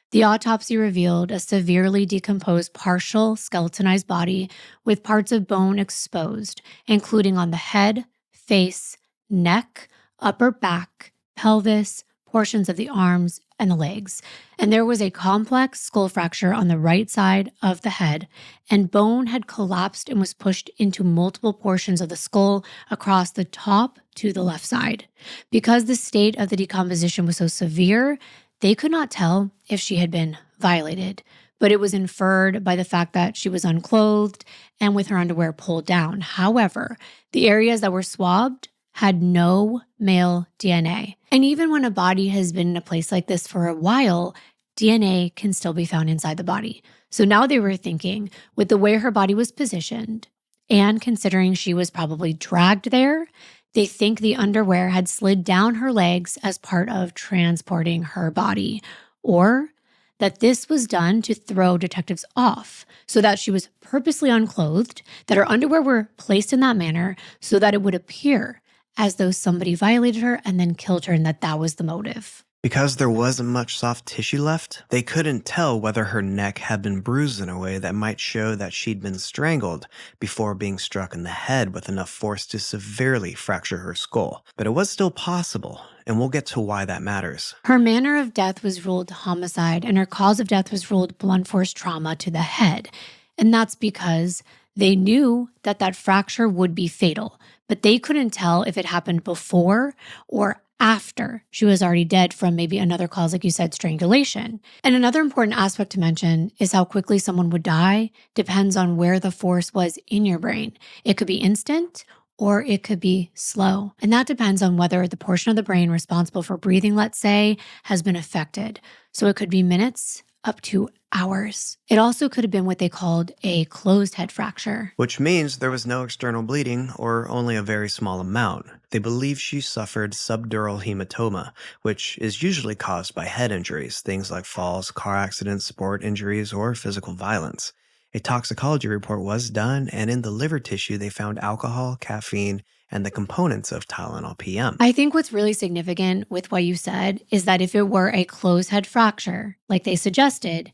The autopsy revealed a severely decomposed, partial skeletonized body with parts of bone exposed, including on the head, face, neck, upper back, pelvis, portions of the arms, and the legs. And there was a complex skull fracture on the right side of the head, and bone had collapsed and was pushed into multiple portions of the skull across the top to the left side. Because the state of the decomposition was so severe, they could not tell if she had been violated, but it was inferred by the fact that she was unclothed and with her underwear pulled down. However, the areas that were swabbed had no male DNA. And even when a body has been in a place like this for a while, DNA can still be found inside the body. So now they were thinking, with the way her body was positioned, and considering she was probably dragged there, they think the underwear had slid down her legs as part of transporting her body, or that this was done to throw detectives off, so that she was purposely unclothed, that her underwear were placed in that manner so that it would appear as though somebody violated her and then killed her, and that was the motive. Because there wasn't much soft tissue left, they couldn't tell whether her neck had been bruised in a way that might show that she'd been strangled before being struck in the head with enough force to severely fracture her skull. But it was still possible, and we'll get to why that matters. Her manner of death was ruled homicide, and her cause of death was ruled blunt force trauma to the head. And that's because they knew that that fracture would be fatal, but they couldn't tell if it happened before or after she was already dead from maybe another cause, like you said, strangulation. And another important aspect to mention is how quickly someone would die depends on where the force was in your brain. It could be instant or it could be slow. And that depends on whether the portion of the brain responsible for breathing, let's say, has been affected. So it could be minutes up to hours. It also could have been what they called a closed head fracture, which means there was no external bleeding or only a very small amount. They believe she suffered subdural hematoma, which is usually caused by head injuries, things like falls, car accidents, sport injuries, or physical violence. A toxicology report was done, and in the liver tissue, they found alcohol, caffeine, and the components of Tylenol PM. I think what's really significant with what you said is that if it were a closed head fracture, like they suggested,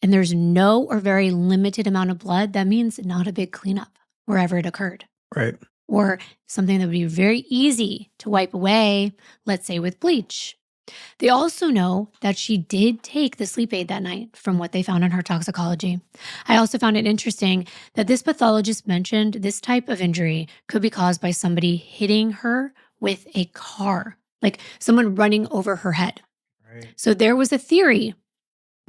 and there's no or very limited amount of blood, that means not a big cleanup wherever it occurred. Right. Or something that would be very easy to wipe away, let's say with bleach. They also know that she did take the sleep aid that night from what they found in her toxicology. I also found it interesting that this pathologist mentioned this type of injury could be caused by somebody hitting her with a car, like someone running over her head. Right. So there was a theory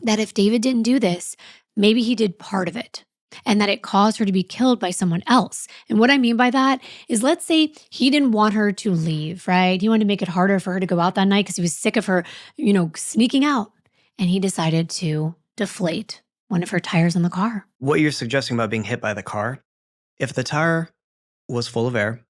that if David didn't do this, maybe he did part of it, and that it caused her to be killed by someone else. And what I mean by that is, let's say he didn't want her to leave, right? He wanted to make it harder for her to go out that night because he was sick of her, sneaking out. And he decided to deflate one of her tires on the car. What you're suggesting about being hit by the car, if the tire was full of air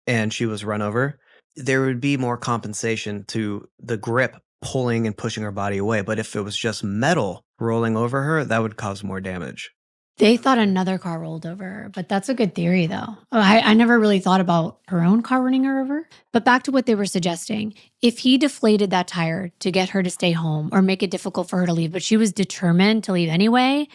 and she was run over, there would be more compensation to the grip pulling and pushing her body away. But if it was just metal rolling over her, that would cause more damage. They thought another car rolled over her, but that's a good theory, though. I never really thought about her own car running her over. But back to what they were suggesting. If he deflated that tire to get her to stay home or make it difficult for her to leave, but she was determined to leave anyway,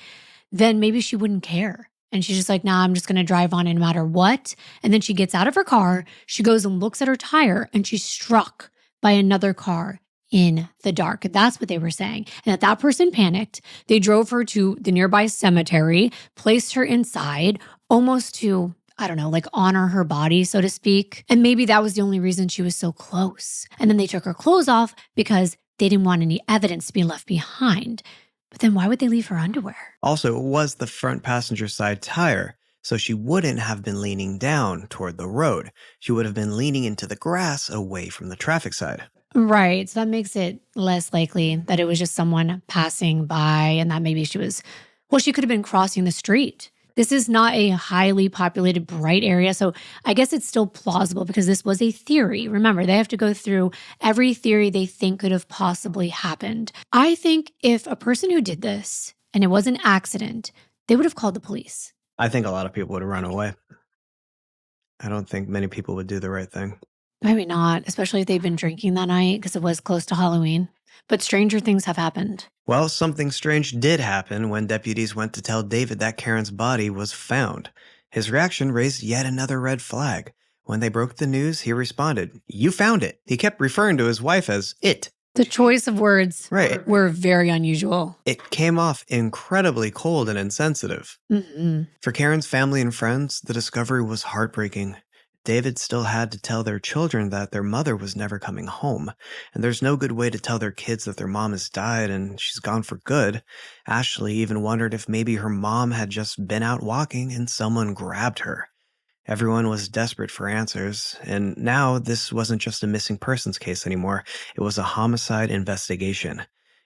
then maybe she wouldn't care. And she's just like, nah, I'm just going to drive on it no matter what. And then she gets out of her car, she goes and looks at her tire, and she's struck by another car in the dark. That's what they were saying. And that person panicked. They drove her to the nearby cemetery, placed her inside, almost to, I don't know, like honor her body, so to speak. And maybe that was the only reason she was so close. And then they took her clothes off because they didn't want any evidence to be left behind. But then why would they leave her underwear? Also, it was the front passenger side tire, so she wouldn't have been leaning down toward the road. She would have been leaning into the grass away from the traffic side. Right. So that makes it less likely that it was just someone passing by and that maybe she could have been crossing the street. This is not a highly populated, bright area. So I guess it's still plausible because this was a theory. Remember, they have to go through every theory they think could have possibly happened. I think if a person who did this and it was an accident, they would have called the police. I think a lot of people would have run away. I don't think many people would do the right thing. Maybe not, especially if they've been drinking that night because it was close to Halloween. But stranger things have happened. Well, something strange did happen when deputies went to tell David that Karen's body was found. His reaction raised yet another red flag. When they broke the news, he responded, "You found it." He kept referring to his wife as it. The choice of words were very unusual. It came off incredibly cold and insensitive. Mm-hmm. For Karen's family and friends, the discovery was heartbreaking. David still had to tell their children that their mother was never coming home, and there's no good way to tell their kids that their mom has died and she's gone for good. Ashley even wondered if maybe her mom had just been out walking and someone grabbed her. Everyone was desperate for answers, and now this wasn't just a missing persons case anymore. It was a homicide investigation.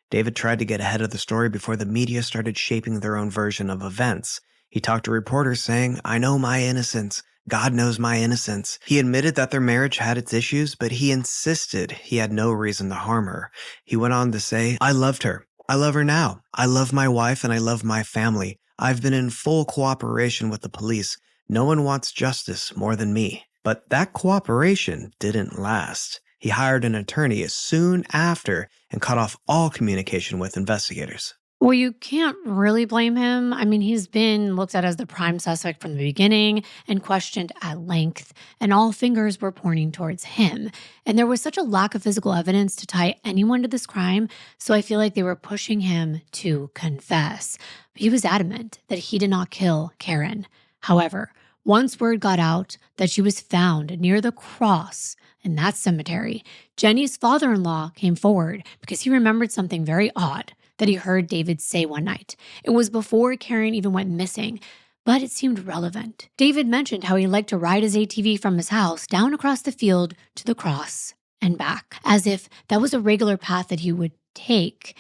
David tried to get ahead of the story before the media started shaping their own version of events. He talked to reporters saying, "I know my innocence. God knows my innocence." He admitted that their marriage had its issues, but he insisted he had no reason to harm her. He went on to say, "I loved her. I love her now. I love my wife and I love my family. I've been in full cooperation with the police. No one wants justice more than me." But that cooperation didn't last. He hired an attorney soon after and cut off all communication with investigators. Well, you can't really blame him. I mean, he's been looked at as the prime suspect from the beginning and questioned at length, and all fingers were pointing towards him. And there was such a lack of physical evidence to tie anyone to this crime, so I feel like they were pushing him to confess. But he was adamant that he did not kill Karen. However, once word got out that she was found near the cross in that cemetery, Jenny's father-in-law came forward because he remembered something very odd that he heard David say one night. It was before Karen even went missing, but it seemed relevant. David mentioned how he liked to ride his ATV from his house down across the field to the cross and back, as if that was a regular path that he would take,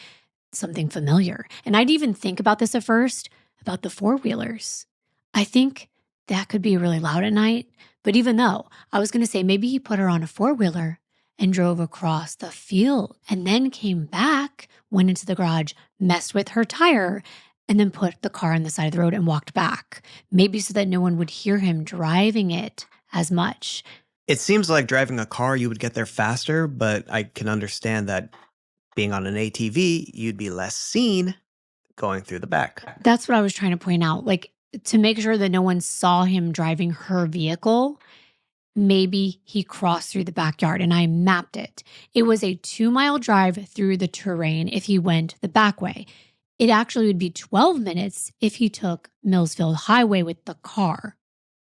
something familiar. And I'd even think about this at first, about the four-wheelers. I think that could be really loud at night, but even though I was going to say maybe he put her on a four-wheeler and drove across the field and then came back, went into the garage, messed with her tire, and then put the car on the side of the road and walked back. Maybe so that no one would hear him driving it as much. It seems like driving a car, you would get there faster, but I can understand that being on an ATV, you'd be less seen going through the back. That's what I was trying to point out. Like, to make sure that no one saw him driving her vehicle, maybe he crossed through the backyard, and I mapped it. It was a 2-mile drive through the terrain if he went the back way. It actually would be 12 minutes if he took Millsfield Highway with the car.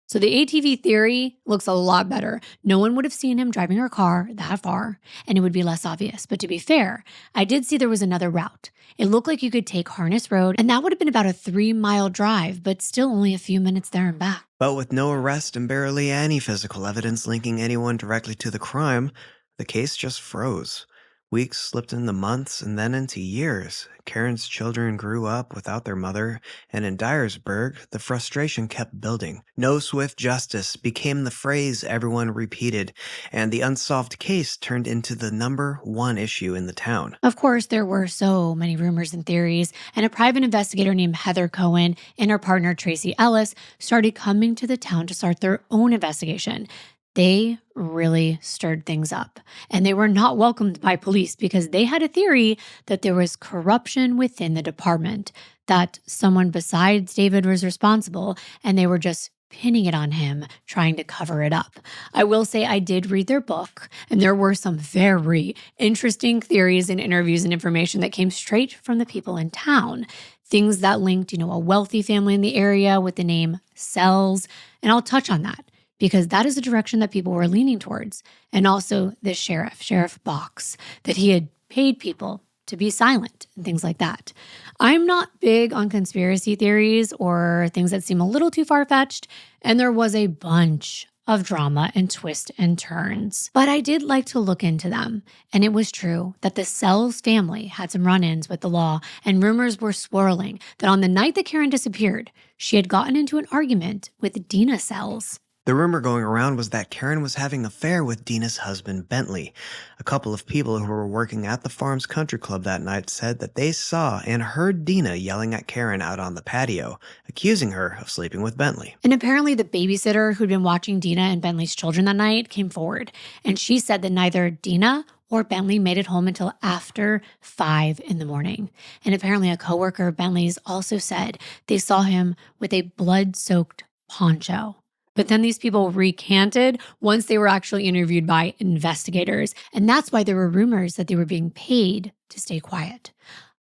So the ATV theory looks a lot better. No one would have seen him driving her car that far, and it would be less obvious. But to be fair, I did see there was another route. It looked like you could take Harness Road, and that would have been about a 3-mile drive, but still only a few minutes there and back. But with no arrest and barely any physical evidence linking anyone directly to the crime, the case just froze. Weeks slipped into months and then into years. Karen's children grew up without their mother, and in Dyersburg, the frustration kept building. No swift justice became the phrase everyone repeated, and the unsolved case turned into the #1 issue in the town. Of course, there were so many rumors and theories, and a private investigator named Heather Cohen and her partner Tracy Ellis started coming to the town to start their own investigation. They really stirred things up, and they were not welcomed by police because they had a theory that there was corruption within the department, that someone besides David was responsible, and they were just pinning it on him, trying to cover it up. I will say I did read their book, and there were some very interesting theories and interviews and information that came straight from the people in town. Things that linked, a wealthy family in the area with the name Sells, and I'll touch on that because that is the direction that people were leaning towards. And also the Sheriff Box, that he had paid people to be silent and things like that. I'm not big on conspiracy theories or things that seem a little too far-fetched, and there was a bunch of drama and twists and turns. But I did like to look into them, and it was true that the Sells family had some run-ins with the law, and rumors were swirling that on the night that Karen disappeared, she had gotten into an argument with Dina Sells. The rumor going around was that Karen was having an affair with Dina's husband, Bentley. A couple of people who were working at the farm's country club that night said that they saw and heard Dina yelling at Karen out on the patio, accusing her of sleeping with Bentley. And apparently the babysitter who'd been watching Dina and Bentley's children that night came forward, and she said that neither Dina or Bentley made it home until after 5 a.m. And apparently a coworker of Bentley's also said they saw him with a blood-soaked poncho. But then these people recanted once they were actually interviewed by investigators. And that's why there were rumors that they were being paid to stay quiet.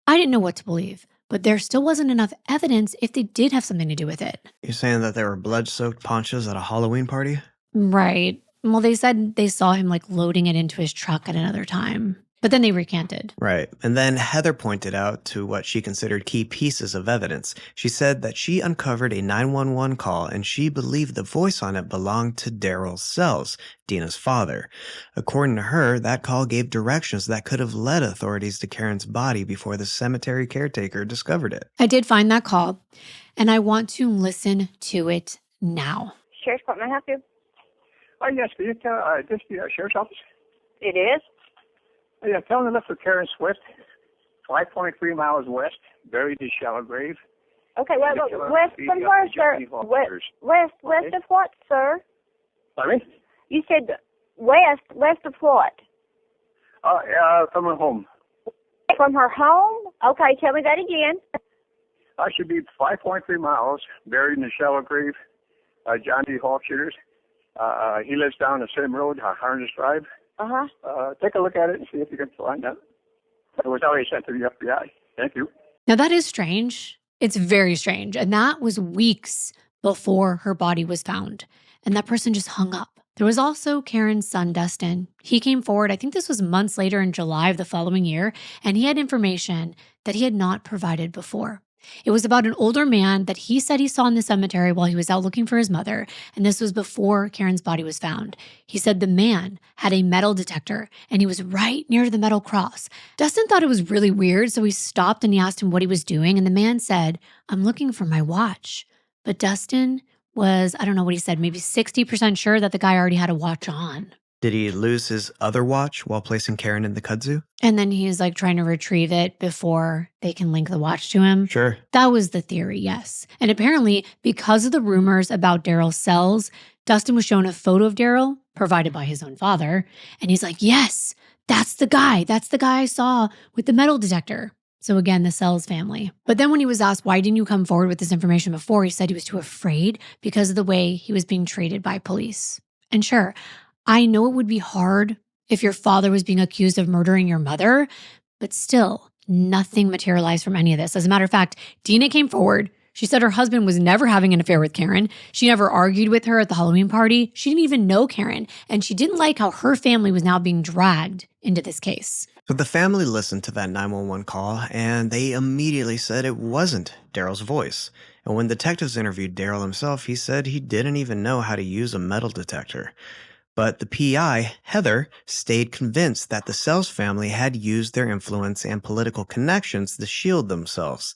I didn't know what to believe, but there still wasn't enough evidence if they did have something to do with it. You're saying that there were blood-soaked ponchos at a Halloween party? Right. Well, they said they saw him loading it into his truck at another time. But then they recanted. Right. And then Heather pointed out to what she considered key pieces of evidence. She said that she uncovered a 911 call and she believed the voice on it belonged to Daryl Sells, Dina's father. According to her, that call gave directions that could have led authorities to Karen's body before the cemetery caretaker discovered it. I did find that call, and I want to listen to it now. Sheriff's Department, may I help you? Oh, yes, is this the sheriff's office? It is. Oh, yeah, tell them to look for Karen Swift, 5.3 miles west, buried in shallow grave. Okay, west from where, sir? West of what, sir? Pardon me? You said west of what? From her home. From her home? Okay, tell me that again. I should be 5.3 miles, buried in a shallow grave. John D. Hawkshooters. He lives down the same road, Harness Drive. Take a look at it and see if you can find out. It was already sent to the FBI. Thank you. Now that is strange. It's very strange. And that was weeks before her body was found. And that person just hung up. There was also Karen's son, Dustin. He came forward, I think this was months later in July of the following year, and he had information that he had not provided before. It was about an older man that he said he saw in the cemetery while he was out looking for his mother, and this was before Karen's body was found. He said the man had a metal detector, and he was right near the metal cross. Dustin thought it was really weird, so he stopped and he asked him what he was doing, and the man said, "I'm looking for my watch." But Dustin was, I don't know what he said, maybe 60% sure that the guy already had a watch on. Did he lose his other watch while placing Karen in the kudzu? And then he's trying to retrieve it before they can link the watch to him. Sure. That was the theory, yes. And apparently, because of the rumors about Daryl Sells, Dustin was shown a photo of Daryl provided by his own father. And he's like, yes, that's the guy. That's the guy I saw with the metal detector. So again, the Sells family. But then when he was asked, why didn't you come forward with this information before? He said he was too afraid because of the way he was being treated by police. And sure, I know it would be hard if your father was being accused of murdering your mother, but still, nothing materialized from any of this. As a matter of fact, Dina came forward. She said her husband was never having an affair with Karen. She never argued with her at the Halloween party. She didn't even know Karen, and she didn't like how her family was now being dragged into this case. So the family listened to that 911 call, and they immediately said it wasn't Daryl's voice. And when detectives interviewed Daryl himself, he said he didn't even know how to use a metal detector. But the PI, Heather, stayed convinced that the Sells family had used their influence and political connections to shield themselves.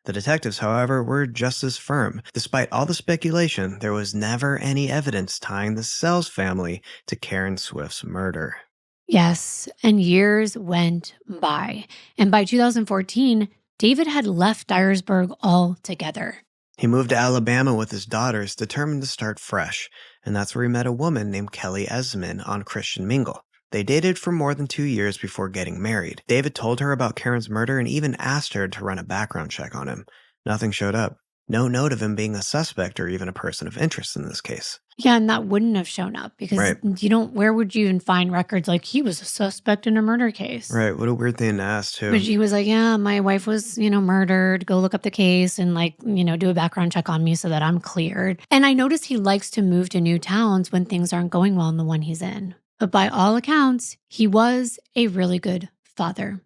The detectives, however, were just as firm. Despite all the speculation, there was never any evidence tying the Sells family to Karen Swift's murder. Yes, and years went by. And by 2014, David had left Dyersburg altogether. He moved to Alabama with his daughters, determined to start fresh, and that's where he met a woman named Kelly Esmond on Christian Mingle. They dated for more than 2 years before getting married. David told her about Karen's murder and even asked her to run a background check on him. Nothing showed up. No note of him being a suspect or even a person of interest in this case. Yeah, and that wouldn't have shown up because where would you even find records like he was a suspect in a murder case? Right, what a weird thing to ask too. But she was like, yeah, my wife was, murdered. Go look up the case and do a background check on me so that I'm cleared. And I noticed he likes to move to new towns when things aren't going well in the one he's in. But by all accounts, he was a really good father.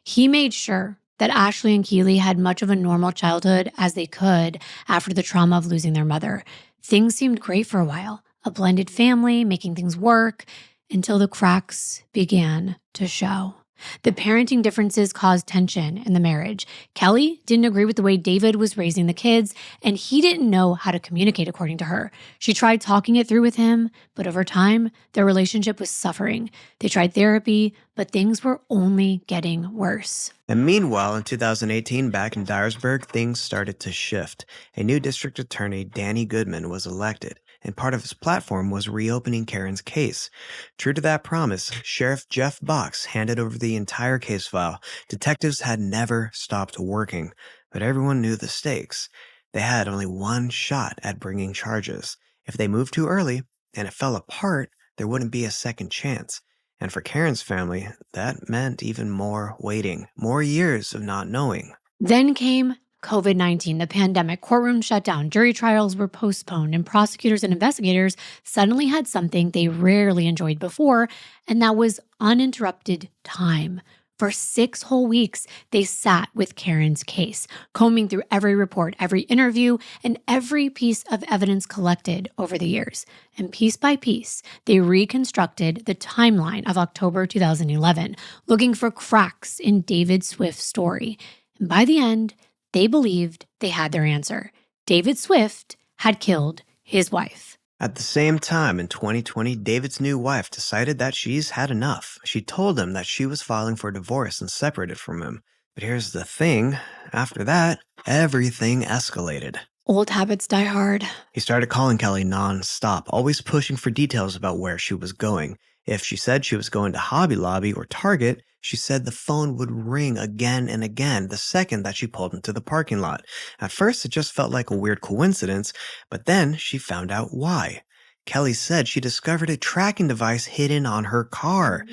He made sure that Ashley and Keely had much of a normal childhood as they could after the trauma of losing their mother. Things seemed great for a while, a blended family, making things work, until the cracks began to show. The parenting differences caused tension in the marriage. Kelly didn't agree with the way David was raising the kids, and he didn't know how to communicate, according to her. She tried talking it through with him, but over time, their relationship was suffering. They tried therapy, but things were only getting worse. And meanwhile, in 2018, back in Dyersburg, things started to shift. A new district attorney, Danny Goodman, was elected, and part of his platform was reopening Karen's case. True to that promise, Sheriff Jeff Box handed over the entire case file. Detectives had never stopped working, but everyone knew the stakes. They had only one shot at bringing charges. If they moved too early and it fell apart, there wouldn't be a second chance. And for Karen's family, that meant even more waiting, more years of not knowing. Then came COVID-19, the pandemic. Courtrooms shut down, jury trials were postponed, and prosecutors and investigators suddenly had something they rarely enjoyed before, and that was uninterrupted time. For 6 whole weeks, they sat with Karen's case, combing through every report, every interview, and every piece of evidence collected over the years. And piece by piece, they reconstructed the timeline of October 2011, looking for cracks in David Swift's story. And by the end, they believed they had their answer. David Swift had killed his wife. At the same time, in 2020, David's new wife decided that she's had enough. She told him that she was filing for divorce and separated from him. But here's the thing. After that, everything escalated. Old habits die hard. He started calling Kelly non-stop, always pushing for details about where she was going. If she said she was going to Hobby Lobby or Target, she said the phone would ring again and again the second that she pulled into the parking lot. At first, it just felt like a weird coincidence, but then she found out why. Kelly said she discovered a tracking device hidden on her car.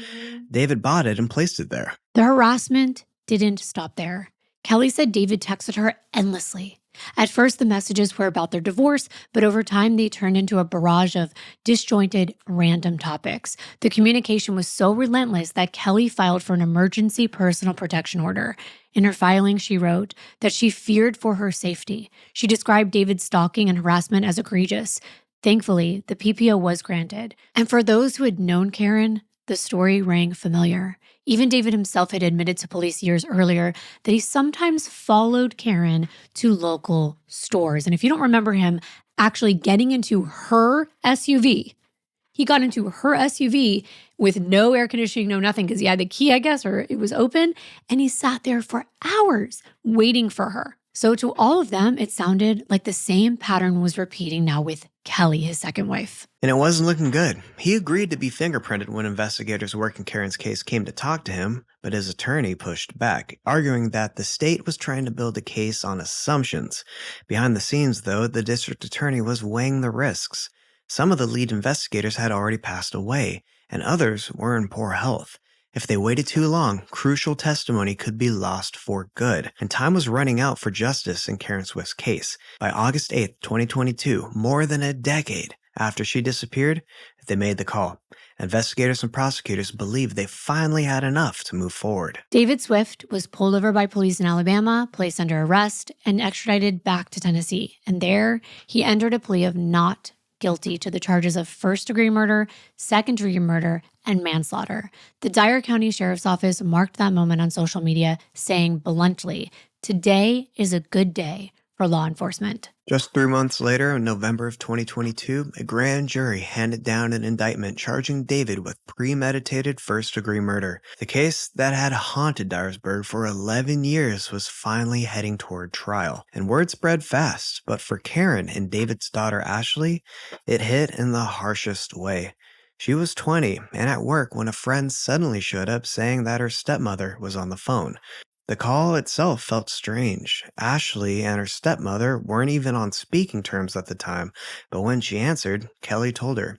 David bought it and placed it there. The harassment didn't stop there. Kelly said David texted her endlessly. At first, the messages were about their divorce, but over time, they turned into a barrage of disjointed, random topics. The communication was so relentless that Kelly filed for an emergency personal protection order. In her filing, she wrote that she feared for her safety. She described David's stalking and harassment as egregious. Thankfully, the PPO was granted. And for those who had known Karen, the story rang familiar. Even David himself had admitted to police years earlier that he sometimes followed Karen to local stores. And if you don't remember him actually getting into her SUV, he got into her SUV with no air conditioning, no nothing, because he had the key, I guess, or it was open. And he sat there for hours waiting for her. So to all of them, it sounded like the same pattern was repeating now with Kelly, his second wife. And it wasn't looking good. He agreed to be fingerprinted when investigators working Karen's case came to talk to him, but his attorney pushed back, arguing that the state was trying to build a case on assumptions. Behind the scenes, though, the district attorney was weighing the risks. Some of the lead investigators had already passed away, and others were in poor health. If they waited too long, crucial testimony could be lost for good, and time was running out for justice in Karen Swift's case. By August 8th, 2022, more than a decade after she disappeared, they made the call. Investigators and prosecutors believed they finally had enough to move forward. David Swift was pulled over by police in Alabama, placed under arrest, and extradited back to Tennessee. And there, he entered a plea of not guilty to the charges of first-degree murder, second-degree murder, and manslaughter. The Dyer County Sheriff's Office marked that moment on social media, saying bluntly, "Today is a good day for law enforcement." Just 3 months later, in November of 2022, a grand jury handed down an indictment charging David with premeditated first-degree murder. The case that had haunted Dyersburg for 11 years was finally heading toward trial, and word spread fast. But for Karen and David's daughter Ashley, it hit in the harshest way. She was 20 and at work when a friend suddenly showed up saying that her stepmother was on the phone. The call itself felt strange. Ashley and her stepmother weren't even on speaking terms at the time, but when she answered, Kelly told her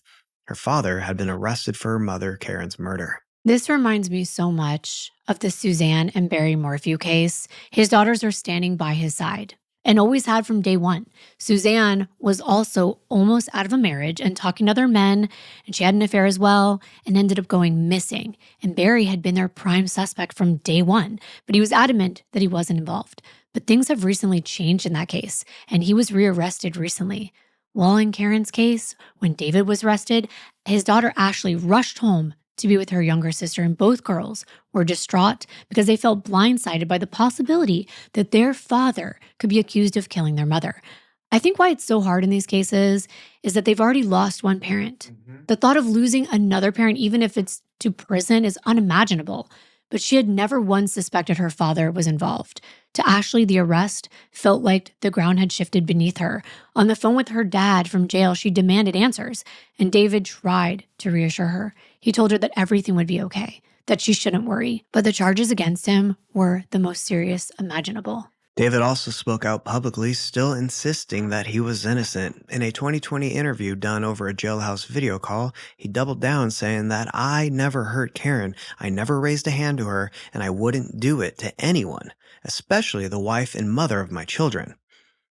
her father had been arrested for her mother Karen's murder. This reminds me so much of the Suzanne and Barry Morphew case. His daughters are standing by his side and always had from day one. Suzanne was also almost out of a marriage and talking to other men, and she had an affair as well and ended up going missing. And Barry had been their prime suspect from day one, but he was adamant that he wasn't involved. But things have recently changed in that case, and he was rearrested recently. While in Karen's case, when David was arrested, his daughter Ashley rushed home to be with her younger sister, and both girls were distraught because they felt blindsided by the possibility that their father could be accused of killing their mother. I think why it's so hard in these cases is that they've already lost one parent. The thought of losing another parent, even if it's to prison, is unimaginable. But she had never once suspected her father was involved. To Ashley, the arrest felt like the ground had shifted beneath her. On the phone with her dad from jail, she demanded answers, and David tried to reassure her. He told her that everything would be okay, that she shouldn't worry, but the charges against him were the most serious imaginable. David also spoke out publicly, still insisting that he was innocent. In a 2020 interview done over a jailhouse video call, he doubled down saying that I never hurt Karen, I never raised a hand to her, and I wouldn't do it to anyone, especially the wife and mother of my children.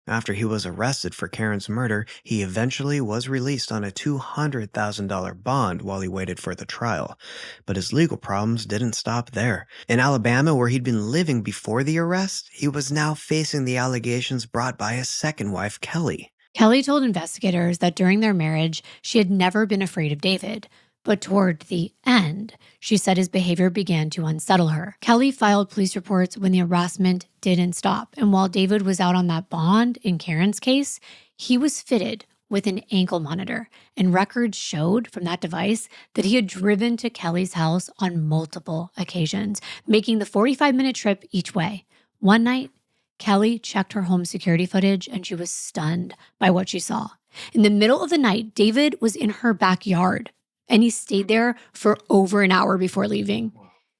After he was arrested for Karen's murder, he eventually was released on a $200,000 bond while he waited for the trial. But his legal problems didn't stop there. In Alabama, where he'd been living before the arrest, he was now facing the allegations brought by his second wife, Kelly. Kelly told investigators that during their marriage, she had never been afraid of David. But toward the end, she said his behavior began to unsettle her. Kelly filed police reports when the harassment didn't stop. And while David was out on that bond in Karen's case, he was fitted with an ankle monitor. And records showed from that device that he had driven to Kelly's house on multiple occasions, making the 45-minute trip each way. One night, Kelly checked her home security footage and she was stunned by what she saw. In the middle of the night, David was in her backyard. And he stayed there for over an hour before leaving.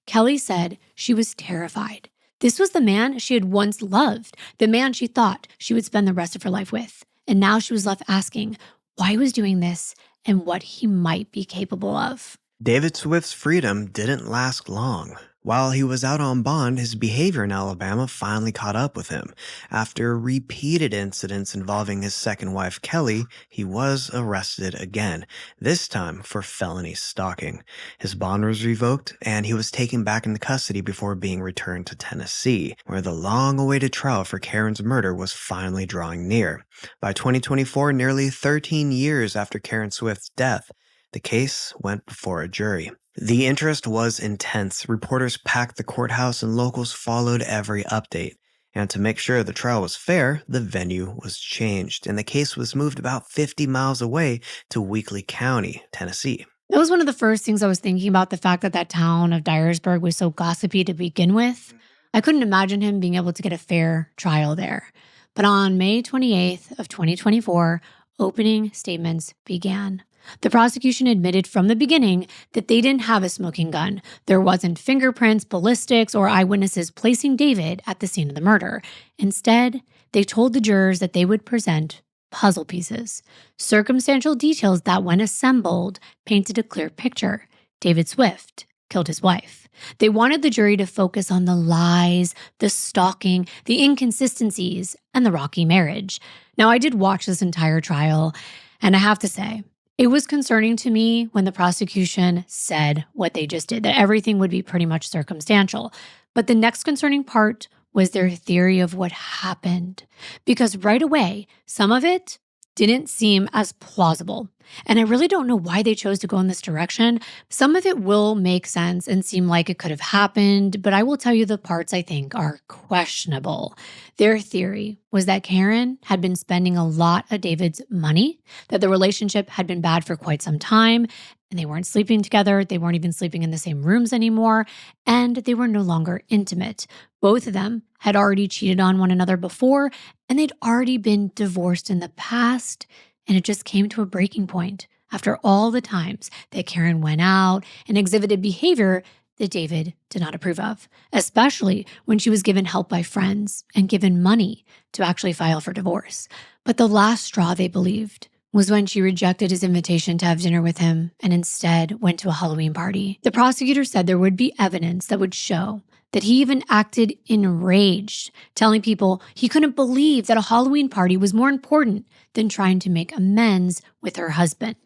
Kelly said she was terrified. This was the man she had once loved, the man she thought she would spend the rest of her life with. And now she was left asking why he was doing this and what he might be capable of. David Swift's freedom didn't last long. While he was out on bond, his behavior in Alabama finally caught up with him. After repeated incidents involving his second wife, Kelly, he was arrested again, this time for felony stalking. His bond was revoked, and he was taken back into custody before being returned to Tennessee, where the long-awaited trial for Karen's murder was finally drawing near. By 2024, nearly 13 years after Karen Swift's death, the case went before a jury. The interest was intense. Reporters packed the courthouse and locals followed every update. And to make sure the trial was fair, the venue was changed, and the case was moved about 50 miles away to Weakley County, Tennessee. That was one of the first things I was thinking about, the fact that that town of Dyersburg was so gossipy to begin with. I couldn't imagine him being able to get a fair trial there. But on May 28th of 2024, opening statements began. The prosecution admitted from the beginning that they didn't have a smoking gun. There wasn't fingerprints, ballistics, or eyewitnesses placing David at the scene of the murder. Instead, they told the jurors that they would present puzzle pieces, circumstantial details that, when assembled, painted a clear picture. David Swift killed his wife. They wanted the jury to focus on the lies, the stalking, the inconsistencies, and the rocky marriage. Now, I did watch this entire trial, and I have to say, it was concerning to me when the prosecution said what they just did, that everything would be pretty much circumstantial. But the next concerning part was their theory of what happened. Because right away, some of it didn't seem as plausible. And I really don't know why they chose to go in this direction. Some of it will make sense and seem like it could have happened, but I will tell you the parts I think are questionable. Their theory was that Karen had been spending a lot of David's money, that the relationship had been bad for quite some time, and they weren't sleeping together. They weren't even sleeping in the same rooms anymore, and they were no longer intimate. Both of them had already cheated on one another before, and they'd already been divorced in the past. And it just came to a breaking point after all the times that Karen went out and exhibited behavior that David did not approve of, especially when she was given help by friends and given money to actually file for divorce. But the last straw, they believed, was when she rejected his invitation to have dinner with him and instead went to a Halloween party. The prosecutor said there would be evidence that would show that he even acted enraged, telling people he couldn't believe that a Halloween party was more important than trying to make amends with her husband.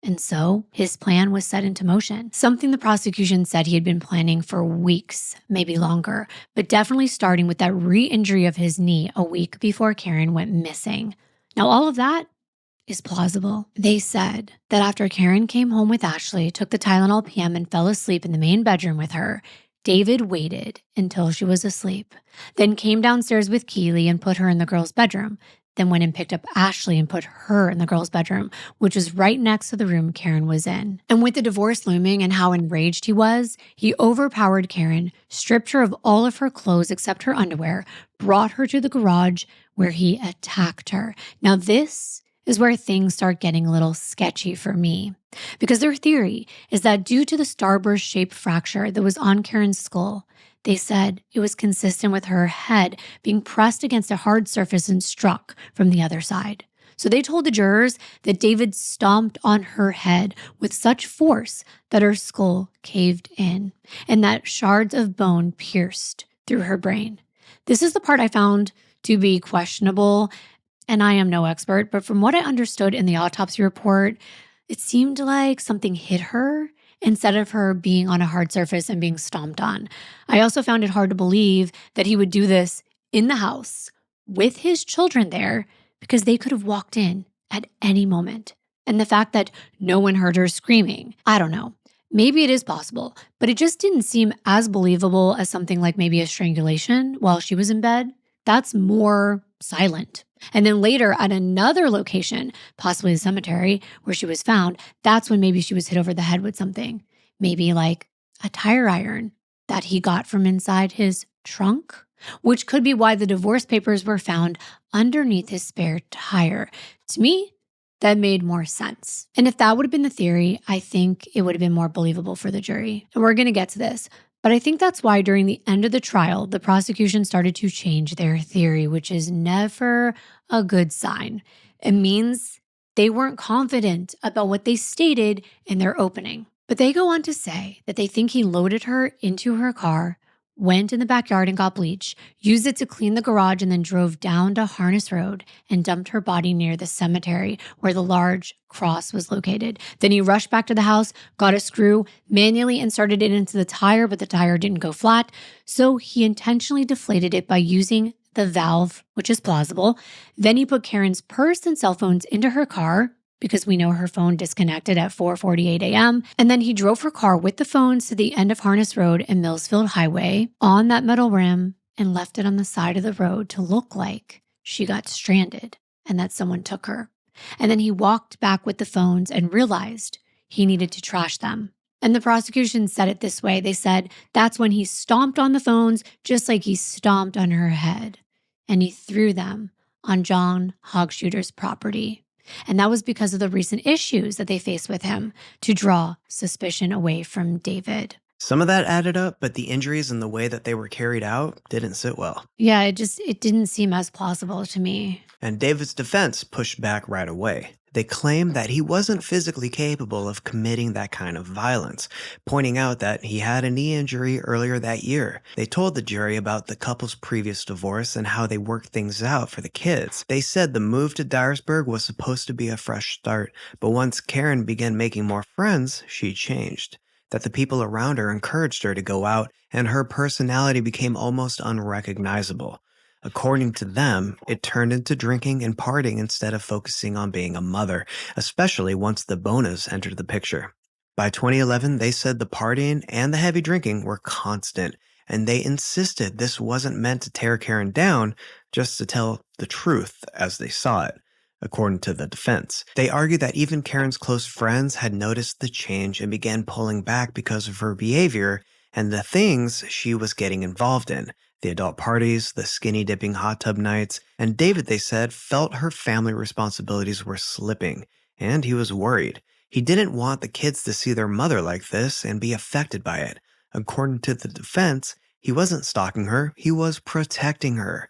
And so his plan was set into motion, something the prosecution said he had been planning for weeks, maybe longer, but definitely starting with that re-injury of his knee a week before Karen went missing. Now, all of that is plausible. They said that after Karen came home with Ashley, took the Tylenol PM and fell asleep in the main bedroom with her, David waited until she was asleep, then came downstairs with Keely and put her in the girls' bedroom, then went and picked up Ashley and put her in the girls' bedroom, which was right next to the room Karen was in. And with the divorce looming and how enraged he was, he overpowered Karen, stripped her of all of her clothes except her underwear, brought her to the garage where he attacked her. Now this is where things start getting a little sketchy for me, because their theory is that due to the starburst-shaped fracture that was on Karen's skull, they said it was consistent with her head being pressed against a hard surface and struck from the other side. So they told the jurors that David stomped on her head with such force that her skull caved in and that shards of bone pierced through her brain. This is the part I found to be questionable, and I am no expert, but from what I understood in the autopsy report, it seemed like something hit her instead of her being on a hard surface and being stomped on. I also found it hard to believe that he would do this in the house with his children there, because they could have walked in at any moment. And the fact that no one heard her screaming, I don't know. Maybe it is possible, but it just didn't seem as believable as something like maybe a strangulation while she was in bed. That's more silent. And then later at another location, possibly the cemetery where she was found, that's when maybe she was hit over the head with something. Maybe like a tire iron that he got from inside his trunk, which could be why the divorce papers were found underneath his spare tire. To me, that made more sense. And if that would have been the theory, I think it would have been more believable for the jury. And we're going to get to this. But I think that's why during the end of the trial, the prosecution started to change their theory, which is never a good sign. It means they weren't confident about what they stated in their opening. But they go on to say that they think he loaded her into her car, went in the backyard and got bleach, used it to clean the garage, and then drove down to Harness Road and dumped her body near the cemetery where the large cross was located. Then he rushed back to the house, got a screw, manually inserted it into the tire, but the tire didn't go flat. So he intentionally deflated it by using the valve, which is plausible. Then he put Karen's purse and cell phones into her car, because we know her phone disconnected at 4:48 a.m. And then he drove her car with the phones to the end of Harness Road and Millsfield Highway on that metal rim and left it on the side of the road to look like she got stranded and that someone took her. And then he walked back with the phones and realized he needed to trash them. And the prosecution said it this way. They said that's when he stomped on the phones just like he stomped on her head. And he threw them on John Hogshuter's property. And that was because of the recent issues that they faced with him to draw suspicion away from David. Some of that added up, but the injuries and the way that they were carried out didn't sit well. Yeah, it didn't seem as plausible to me. And David's defense pushed back right away. They claimed that he wasn't physically capable of committing that kind of violence, pointing out that he had a knee injury earlier that year. They told the jury about the couple's previous divorce and how they worked things out for the kids. They said the move to Dyersburg was supposed to be a fresh start, but once Karen began making more friends, she changed. That the people around her encouraged her to go out, and her personality became almost unrecognizable. According to them, it turned into drinking and partying instead of focusing on being a mother, especially once the Bonas entered the picture. By 2011, they said the partying and the heavy drinking were constant, and they insisted this wasn't meant to tear Karen down, just to tell the truth as they saw it. According to the defense, they argued that even Karen's close friends had noticed the change and began pulling back because of her behavior and the things she was getting involved in. The adult parties, the skinny dipping hot tub nights, and David, they said, felt her family responsibilities were slipping, and he was worried. He didn't want the kids to see their mother like this and be affected by it. According to the defense, he wasn't stalking her, he was protecting her.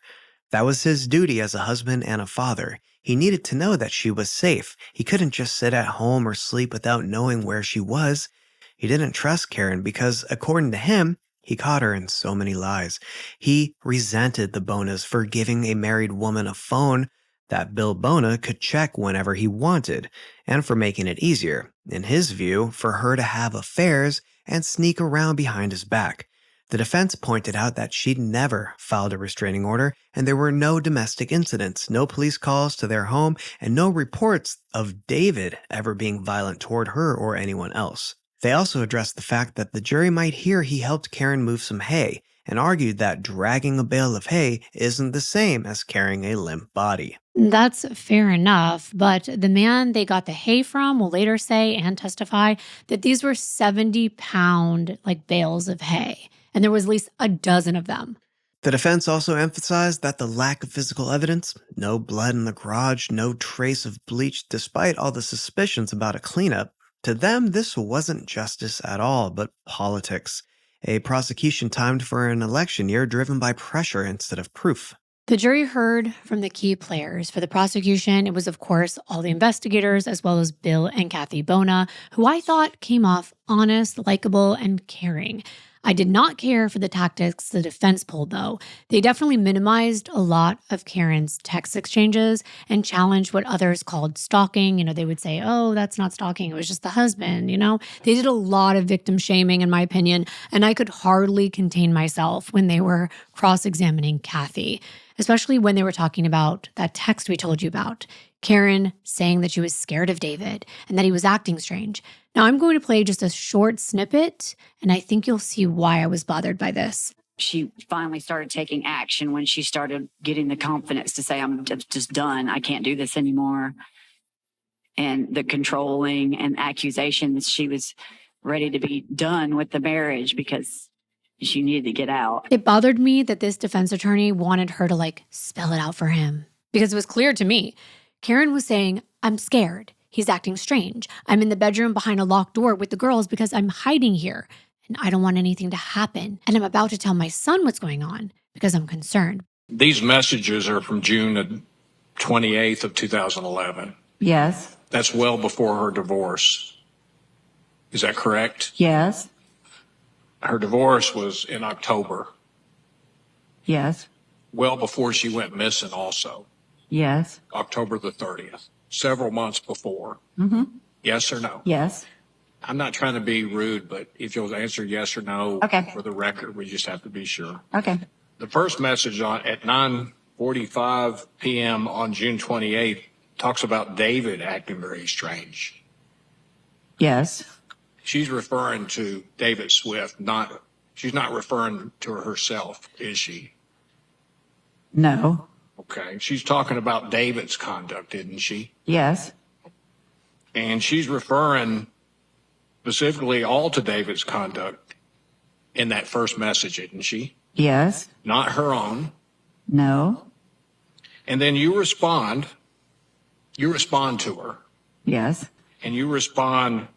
That was his duty as a husband and a father. He needed to know that she was safe. He couldn't just sit at home or sleep without knowing where she was. He didn't trust Karen because, according to him, he caught her in so many lies. He resented the Bonas for giving a married woman a phone that Bill Bona could check whenever he wanted, and for making it easier, in his view, for her to have affairs and sneak around behind his back. The defense pointed out that she'd never filed a restraining order, and there were no domestic incidents, no police calls to their home, and no reports of David ever being violent toward her or anyone else. They also addressed the fact that the jury might hear he helped Karen move some hay, and argued that dragging a bale of hay isn't the same as carrying a limp body. That's fair enough, but the man they got the hay from will later say and testify that these were 70-pound bales of hay, and there was at least a dozen of them. The defense also emphasized that the lack of physical evidence, no blood in the garage, no trace of bleach, despite all the suspicions about a cleanup, to them this wasn't justice at all, but politics. A prosecution timed for an election year driven by pressure instead of proof. The jury heard from the key players. For the prosecution, it was, of course, all the investigators, as well as Bill and Kathy Bona, who I thought came off honest, likable, and caring. I did not care for the tactics the defense pulled, though. They definitely minimized a lot of Karen's text exchanges and challenged what others called stalking. They would say, oh, that's not stalking. It was just the husband, They did a lot of victim shaming, in my opinion, and I could hardly contain myself when they were cross-examining Kathy, especially when they were talking about that text we told you about. Karen saying that she was scared of David and that he was acting strange. Now, I'm going to play just a short snippet, and I think you'll see why I was bothered by this. She finally started taking action when she started getting the confidence to say, I'm just done. I can't do this anymore. And the controlling and accusations, she was ready to be done with the marriage because she needed to get out. It bothered me that this defense attorney wanted her to spell it out for him, because it was clear to me. Karen was saying, I'm scared. He's acting strange. I'm in the bedroom behind a locked door with the girls because I'm hiding here and I don't want anything to happen. And I'm about to tell my son what's going on because I'm concerned. These messages are from June 28th of 2011. Yes. That's well before her divorce. Is that correct? Yes. Her divorce was in October. Yes. Well before she went missing also. Yes. October the 30th. Several months before. Mm-hmm. Yes or no? Yes. I'm not trying to be rude, but if you'll answer yes or no, okay, for the record, we just have to be sure. Okay. The first message at 9:45 p.m. on June 28th talks about David acting very strange. Yes. She's referring to David Swift, she's not referring to herself, is she? No. Okay. She's talking about David's conduct, isn't she? Yes. And she's referring specifically all to David's conduct in that first message, isn't she? Yes. Not her own. No. And then you respond to her. Yes. And you respond,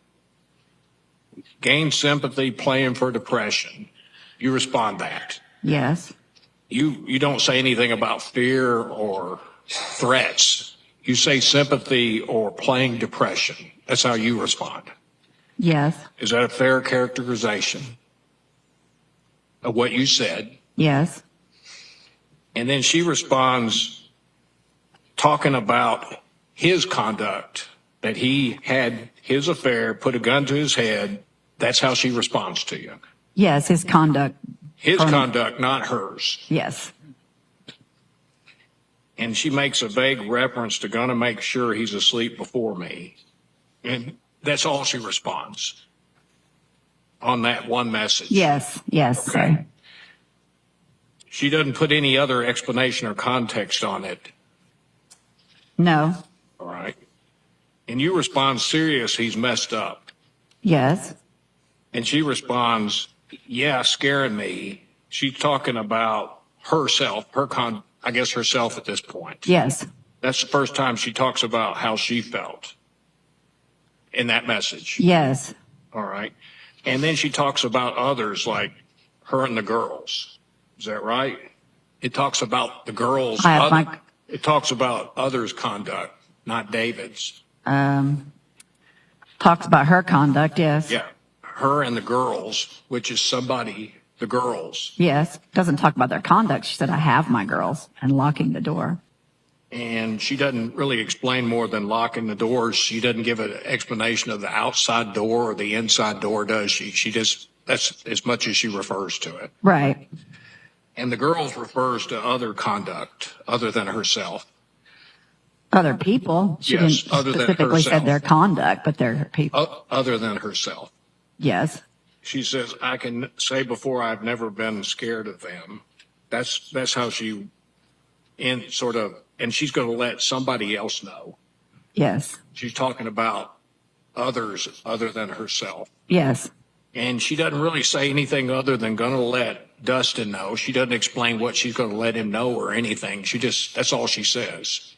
gain sympathy, playing for depression. You respond that. Yes. You don't say anything about fear or threats. You say sympathy or playing depression. That's how you respond. Yes. Is that a fair characterization of what you said? Yes. And then she responds talking about his conduct, that he had his affair, put a gun to his head. That's how she responds to you. Yes, his conduct. His conduct, not hers. Yes. And she makes a vague reference to gonna make sure he's asleep before me. And that's all she responds on that one message. Yes, yes, Okay. sir. She doesn't put any other explanation or context on it. No. All right. And you respond, serious, he's messed up. Yes. And she responds, yeah, scaring me. She's talking about herself, I guess herself at this point. Yes. That's the first time she talks about how she felt in that message. Yes. All right. And then she talks about others, like her and the girls. Is that right? It talks about the girls. It talks about others' conduct, not David's. Talks about her conduct, yes. Yeah. Her and the girls, which is somebody, the girls. Yes. Doesn't talk about their conduct. She said, I have my girls, and locking the door. And she doesn't really explain more than locking the doors. She doesn't give an explanation of the outside door or the inside door, does she? She just, that's as much as she refers to it. Right. And the girls refers to other conduct other than herself. Other people. She Yes, didn't other than specifically herself. said their conduct, but they're people. Other than herself. Yes. She says, I can say before I've never been scared of them. That's how she and she's going to let somebody else know. Yes. She's talking about others other than herself. Yes. And she doesn't really say anything other than going to let Dustin know. She doesn't explain what she's going to let him know or anything. That's all she says.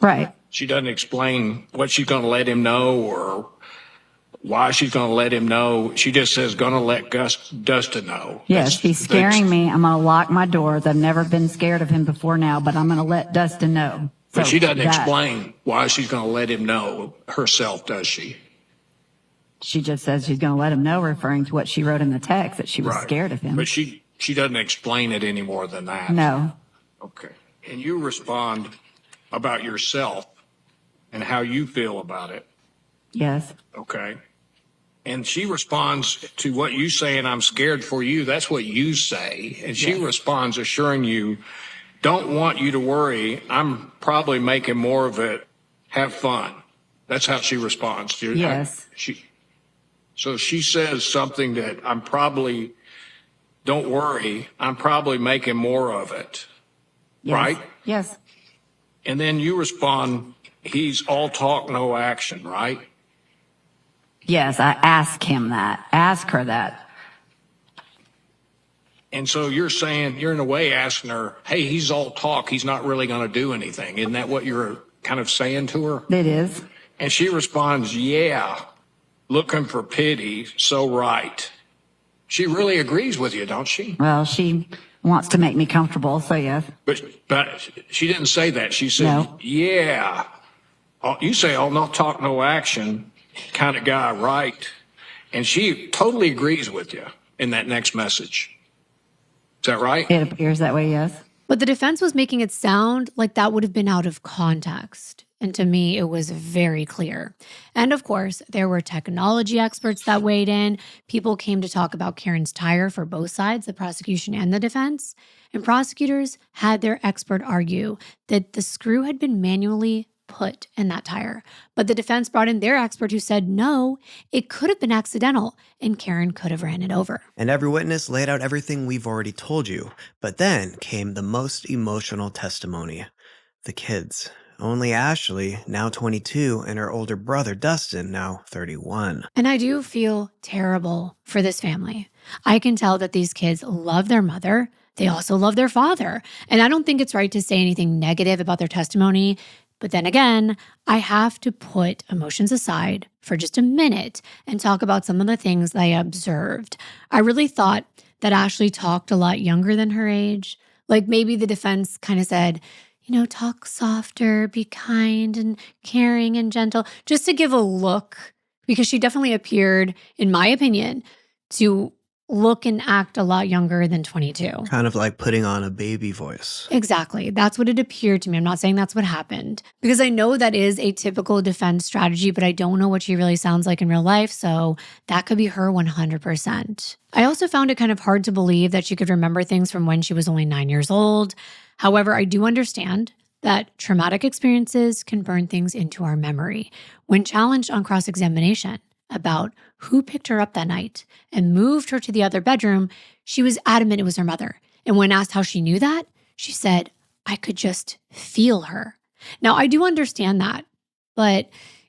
Right. She doesn't explain what she's going to let him know or why she's going to let him know. She just says, going to let Dustin know. Yes, he's scaring me. I'm going to lock my doors. I've never been scared of him before now, but I'm going to let Dustin know. But she doesn't explain why she's going to let him know herself, does she? She just says she's going to let him know, referring to what she wrote in the text, that she was scared of him. But she doesn't explain it any more than that. No. Okay. And you respond about yourself and how you feel about it. Yes. Okay. And she responds to what you say, and I'm scared for you. That's what you say. And she responds, assuring you, don't want you to worry. I'm probably making more of it. Have fun. That's how she responds. Yes. So she says something that don't worry. I'm probably making more of it. Yes. Right? Yes. And then you respond, he's all talk, no action, right? Yes, I ask him that. Ask her that. And so you're saying, you're in a way asking her, hey, he's all talk. He's not really going to do anything. Isn't that what you're kind of saying to her? It is. And she responds, yeah, looking for pity. So right. She really agrees with you, don't she? Well, she wants to make me comfortable, so yes. But she didn't say that. She said, No. yeah. You say, oh, no talk, no action kind of guy, right? And she totally agrees with you in that next message. Is that right? It appears that way, yes. But the defense was making it sound like that would have been out of context. And to me, it was very clear. And of course, there were technology experts that weighed in. People came to talk about Karen's tire for both sides, the prosecution and the defense. And prosecutors had their expert argue that the screw had been manually put in that tire. But the defense brought in their expert who said, no, it could have been accidental and Karen could have ran it over. And every witness laid out everything we've already told you. But then came the most emotional testimony. The kids. Only Ashley, now 22, and her older brother, Dustin, now 31. And I do feel terrible for this family. I can tell that these kids love their mother. They also love their father. And I don't think it's right to say anything negative about their testimony. But then again, I have to put emotions aside for just a minute and talk about some of the things I observed. I really thought that Ashley talked a lot younger than her age. Like maybe the defense kind of said, talk softer, be kind and caring and gentle, just to give a look, because she definitely appeared, in my opinion, to look and act a lot younger than 22. Kind of like putting on a baby voice. Exactly. That's what it appeared to me. I'm not saying that's what happened, because I know that is a typical defense strategy, but I don't know what she really sounds like in real life. So that could be her 100%. I also found it kind of hard to believe that she could remember things from when she was only 9 years old. However, I do understand that traumatic experiences can burn things into our memory. When challenged on cross-examination about who picked her up that night and moved her to the other bedroom, she was adamant it was her mother. And when asked how she knew that, she said, "I could just feel her." Now, I do understand that, but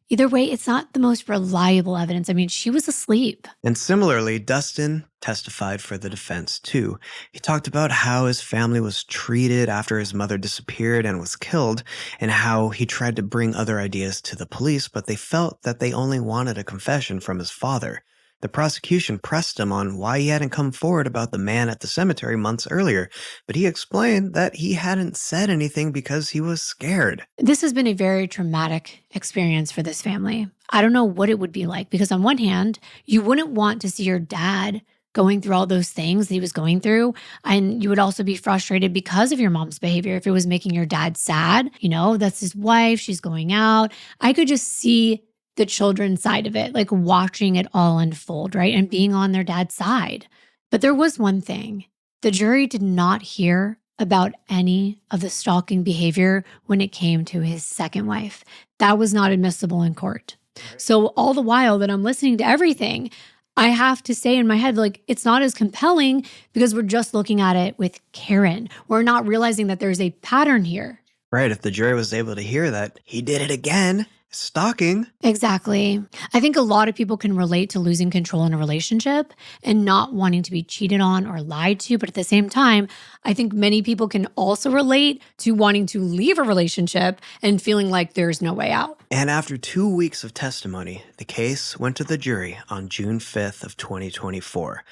either way, it's not the most reliable evidence. I mean, she was asleep. And similarly, Dustin testified for the defense too. He talked about how his family was treated after his mother disappeared and was killed, and how he tried to bring other ideas to the police, but they felt that they only wanted a confession from his father. The prosecution pressed him on why he hadn't come forward about the man at the cemetery months earlier, but he explained that he hadn't said anything because he was scared. This has been a very traumatic experience for this family. I don't know what it would be like, because on one hand, you wouldn't want to see your dad going through all those things that he was going through. And you would also be frustrated because of your mom's behavior. If it was making your dad sad, that's his wife, she's going out. I could just see the children's side of it, like watching it all unfold, right? And being on their dad's side. But there was one thing. The jury did not hear about any of the stalking behavior when it came to his second wife. That was not admissible in court. So all the while that I'm listening to everything, I have to say in my head, like, it's not as compelling because we're just looking at it with Karen. We're not realizing that there's a pattern here. Right, if the jury was able to hear that he did it again, stalking. Exactly. I think a lot of people can relate to losing control in a relationship and not wanting to be cheated on or lied to. But at the same time, I think many people can also relate to wanting to leave a relationship and feeling like there's no way out. And after 2 weeks of testimony, the case went to the jury on June 5th of 2024.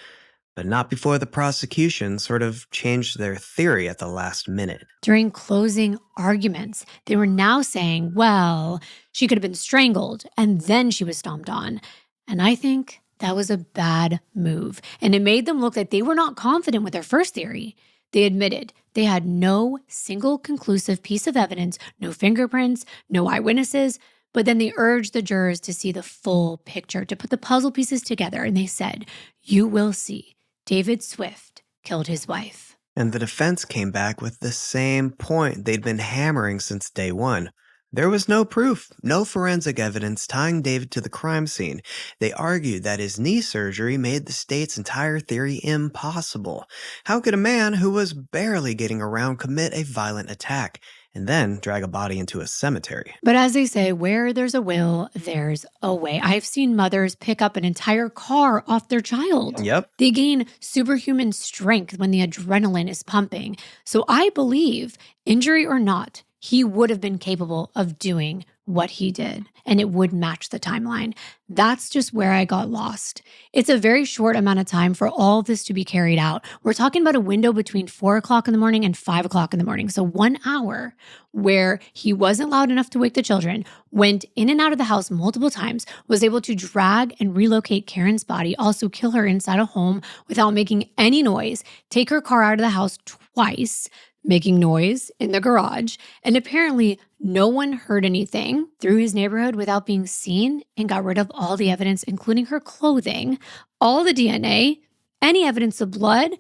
But not before the prosecution sort of changed their theory at the last minute. During closing arguments, they were now saying, well, she could have been strangled and then she was stomped on. And I think that was a bad move. And it made them look like they were not confident with their first theory. They admitted they had no single conclusive piece of evidence, no fingerprints, no eyewitnesses. But then they urged the jurors to see the full picture, to put the puzzle pieces together. And they said, "You will see. David Swift killed his wife." And the defense came back with the same point they'd been hammering since day one. There was no proof, no forensic evidence tying David to the crime scene. They argued that his knee surgery made the state's entire theory impossible. How could a man who was barely getting around commit a violent attack and then drag a body into a cemetery? But as they say, where there's a will, there's a way. I've seen mothers pick up an entire car off their child. Yep. They gain superhuman strength when the adrenaline is pumping. So I believe, injury or not, he would have been capable of doing what he did, and it would match the timeline. That's just where I got lost. It's a very short amount of time for all of this to be carried out. We're talking about a window between 4 o'clock in the morning and 5 o'clock in the morning. So 1 hour where he wasn't loud enough to wake the children, went in and out of the house multiple times, was able to drag and relocate Karen's body, also kill her inside a home without making any noise, take her car out of the house twice, making noise in the garage, and apparently no one heard anything through his neighborhood without being seen, and got rid of all the evidence, including her clothing, all the DNA, any evidence of blood.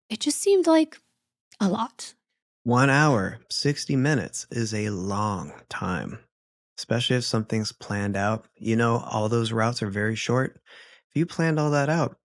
It just seemed like a lot. 1 hour, 60 minutes is a long time, especially if something's planned out. All those routes are very short. If you planned all that out,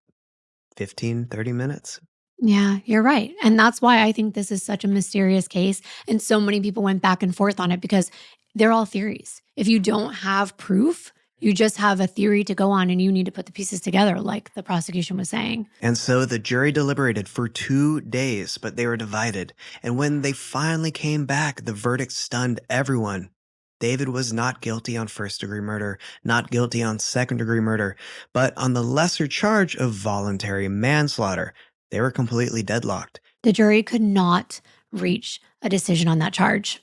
15, 30 minutes. Yeah, you're right. And that's why I think this is such a mysterious case. And so many people went back and forth on it because they're all theories. If you don't have proof, you just have a theory to go on and you need to put the pieces together, like the prosecution was saying. And so the jury deliberated for 2 days, but they were divided. And when they finally came back, the verdict stunned everyone. David was not guilty on first-degree murder, not guilty on second-degree murder, but on the lesser charge of voluntary manslaughter. They were completely deadlocked. The jury could not reach a decision on that charge.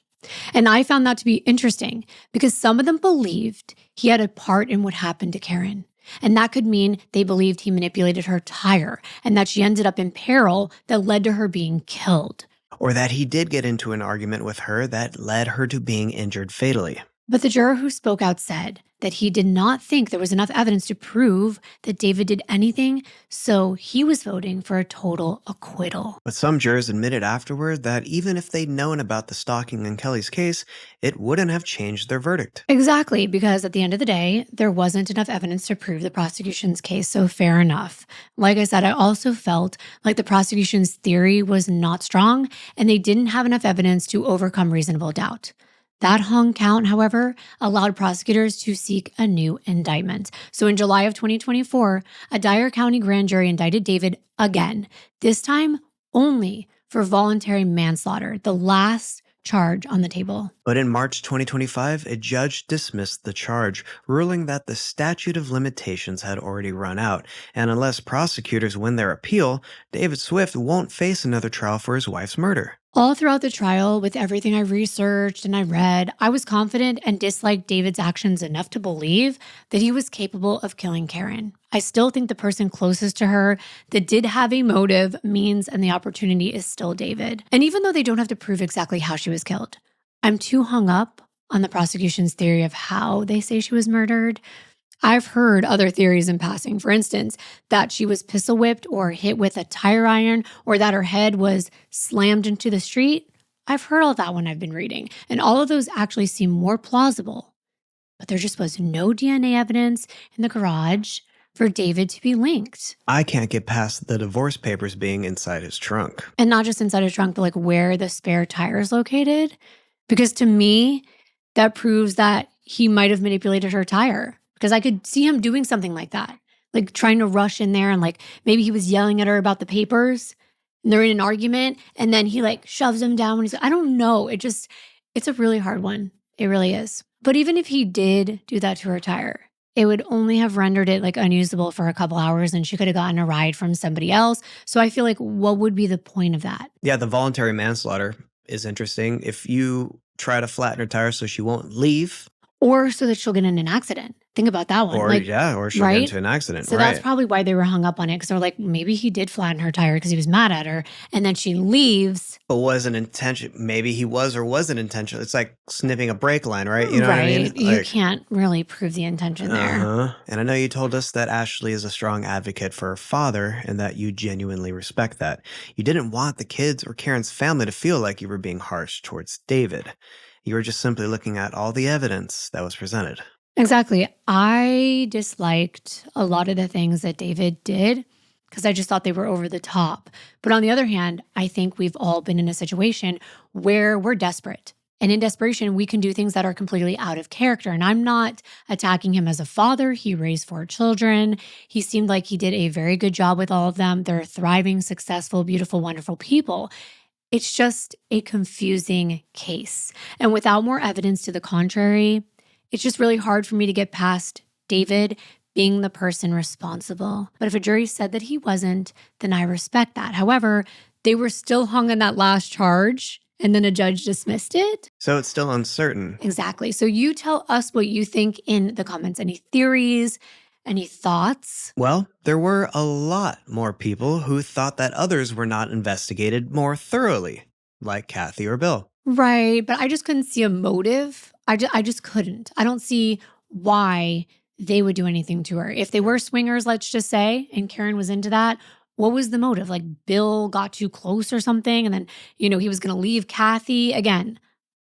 And I found that to be interesting because some of them believed he had a part in what happened to Karen. And that could mean they believed he manipulated her tire and that she ended up in peril that led to her being killed. Or that he did get into an argument with her that led her to being injured fatally. But the juror who spoke out said that he did not think there was enough evidence to prove that David did anything, so he was voting for a total acquittal. But some jurors admitted afterward that even if they'd known about the stalking in Kelly's case, it wouldn't have changed their verdict. Exactly, because at the end of the day, there wasn't enough evidence to prove the prosecution's case, so fair enough. Like I said, I also felt like the prosecution's theory was not strong, and they didn't have enough evidence to overcome reasonable doubt. That hung count, however, allowed prosecutors to seek a new indictment. So in July of 2024, a Dyer County grand jury indicted David again, this time only for voluntary manslaughter, the last charge on the table. But in March 2025, a judge dismissed the charge, ruling that the statute of limitations had already run out, and unless prosecutors win their appeal, David Swift won't face another trial for his wife's murder. All throughout the trial, with everything I researched and I read, I was confident and disliked David's actions enough to believe that he was capable of killing Karen. I still think the person closest to her that did have a motive, means, and the opportunity is still David. And even though they don't have to prove exactly how she was killed, I'm too hung up on the prosecution's theory of how they say she was murdered. I've heard other theories in passing. For instance, that she was pistol whipped or hit with a tire iron, or that her head was slammed into the street. I've heard all that when I've been reading, and all of those actually seem more plausible. But there just was no DNA evidence in the garage for David to be linked. I can't get past the divorce papers being inside his trunk. And not just inside his trunk, but like where the spare tire is located. Because to me, that proves that he might have manipulated her tire. Because I could see him doing something like that, like trying to rush in there and like maybe he was yelling at her about the papers and they're in an argument and then he like shoves him down when he's, I don't know. It's a really hard one. It really is. But even if he did do that to her tire, it would only have rendered it like unusable for a couple hours and she could have gotten a ride from somebody else. So I feel like what would be the point of that? Yeah, the voluntary manslaughter is interesting. If you try to flatten her tire so she won't leave. Or so that she'll get in an accident. Think about that one. Or she'll get into an accident. So that's probably why they were hung up on it. Because they're like, maybe he did flatten her tire because he was mad at her. And then she leaves. But wasn't intention. Maybe he was or wasn't intentional. It's like snipping a brake line, right? You know what I mean? You can't really prove the intention there. And I know you told us that Ashley is a strong advocate for her father and that you genuinely respect that. You didn't want the kids or Karen's family to feel like you were being harsh towards David. You were just simply looking at all the evidence that was presented. Exactly. I disliked a lot of the things that David did because I just thought they were over the top. But on the other hand, I think we've all been in a situation where we're desperate. And in desperation, we can do things that are completely out of character. And I'm not attacking him as a father. He raised 4 children. He seemed like he did a very good job with all of them. They're thriving, successful, beautiful, wonderful people. It's just a confusing case. And without more evidence to the contrary, it's just really hard for me to get past David being the person responsible. But if a jury said that he wasn't, then I respect that. However, they were still hung on that last charge, and then a judge dismissed it. So it's still uncertain. Exactly. So you tell us what you think in the comments. Any theories? Any thoughts? Well, there were a lot more people who thought that others were not investigated more thoroughly, like Kathy or Bill. Right, but I just couldn't see a motive. I just couldn't. I don't see why they would do anything to her. If they were swingers, let's just say, and Karen was into that, what was the motive? Like Bill got too close or something, and then, he was going to leave Kathy. Again,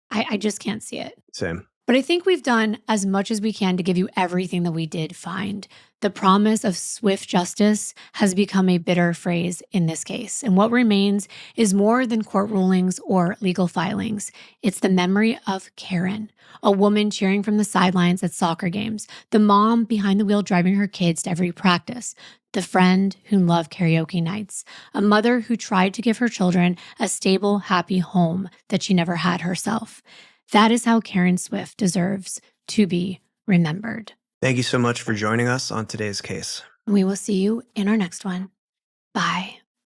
I just can't see it. Same. But I think we've done as much as we can to give you everything that we did find. The promise of swift justice has become a bitter phrase in this case. And what remains is more than court rulings or legal filings. It's the memory of Karen, a woman cheering from the sidelines at soccer games, the mom behind the wheel driving her kids to every practice, the friend who loved karaoke nights, a mother who tried to give her children a stable, happy home that she never had herself. That is how Karen Swift deserves to be remembered. Thank you so much for joining us on today's case. We will see you in our next one. Bye.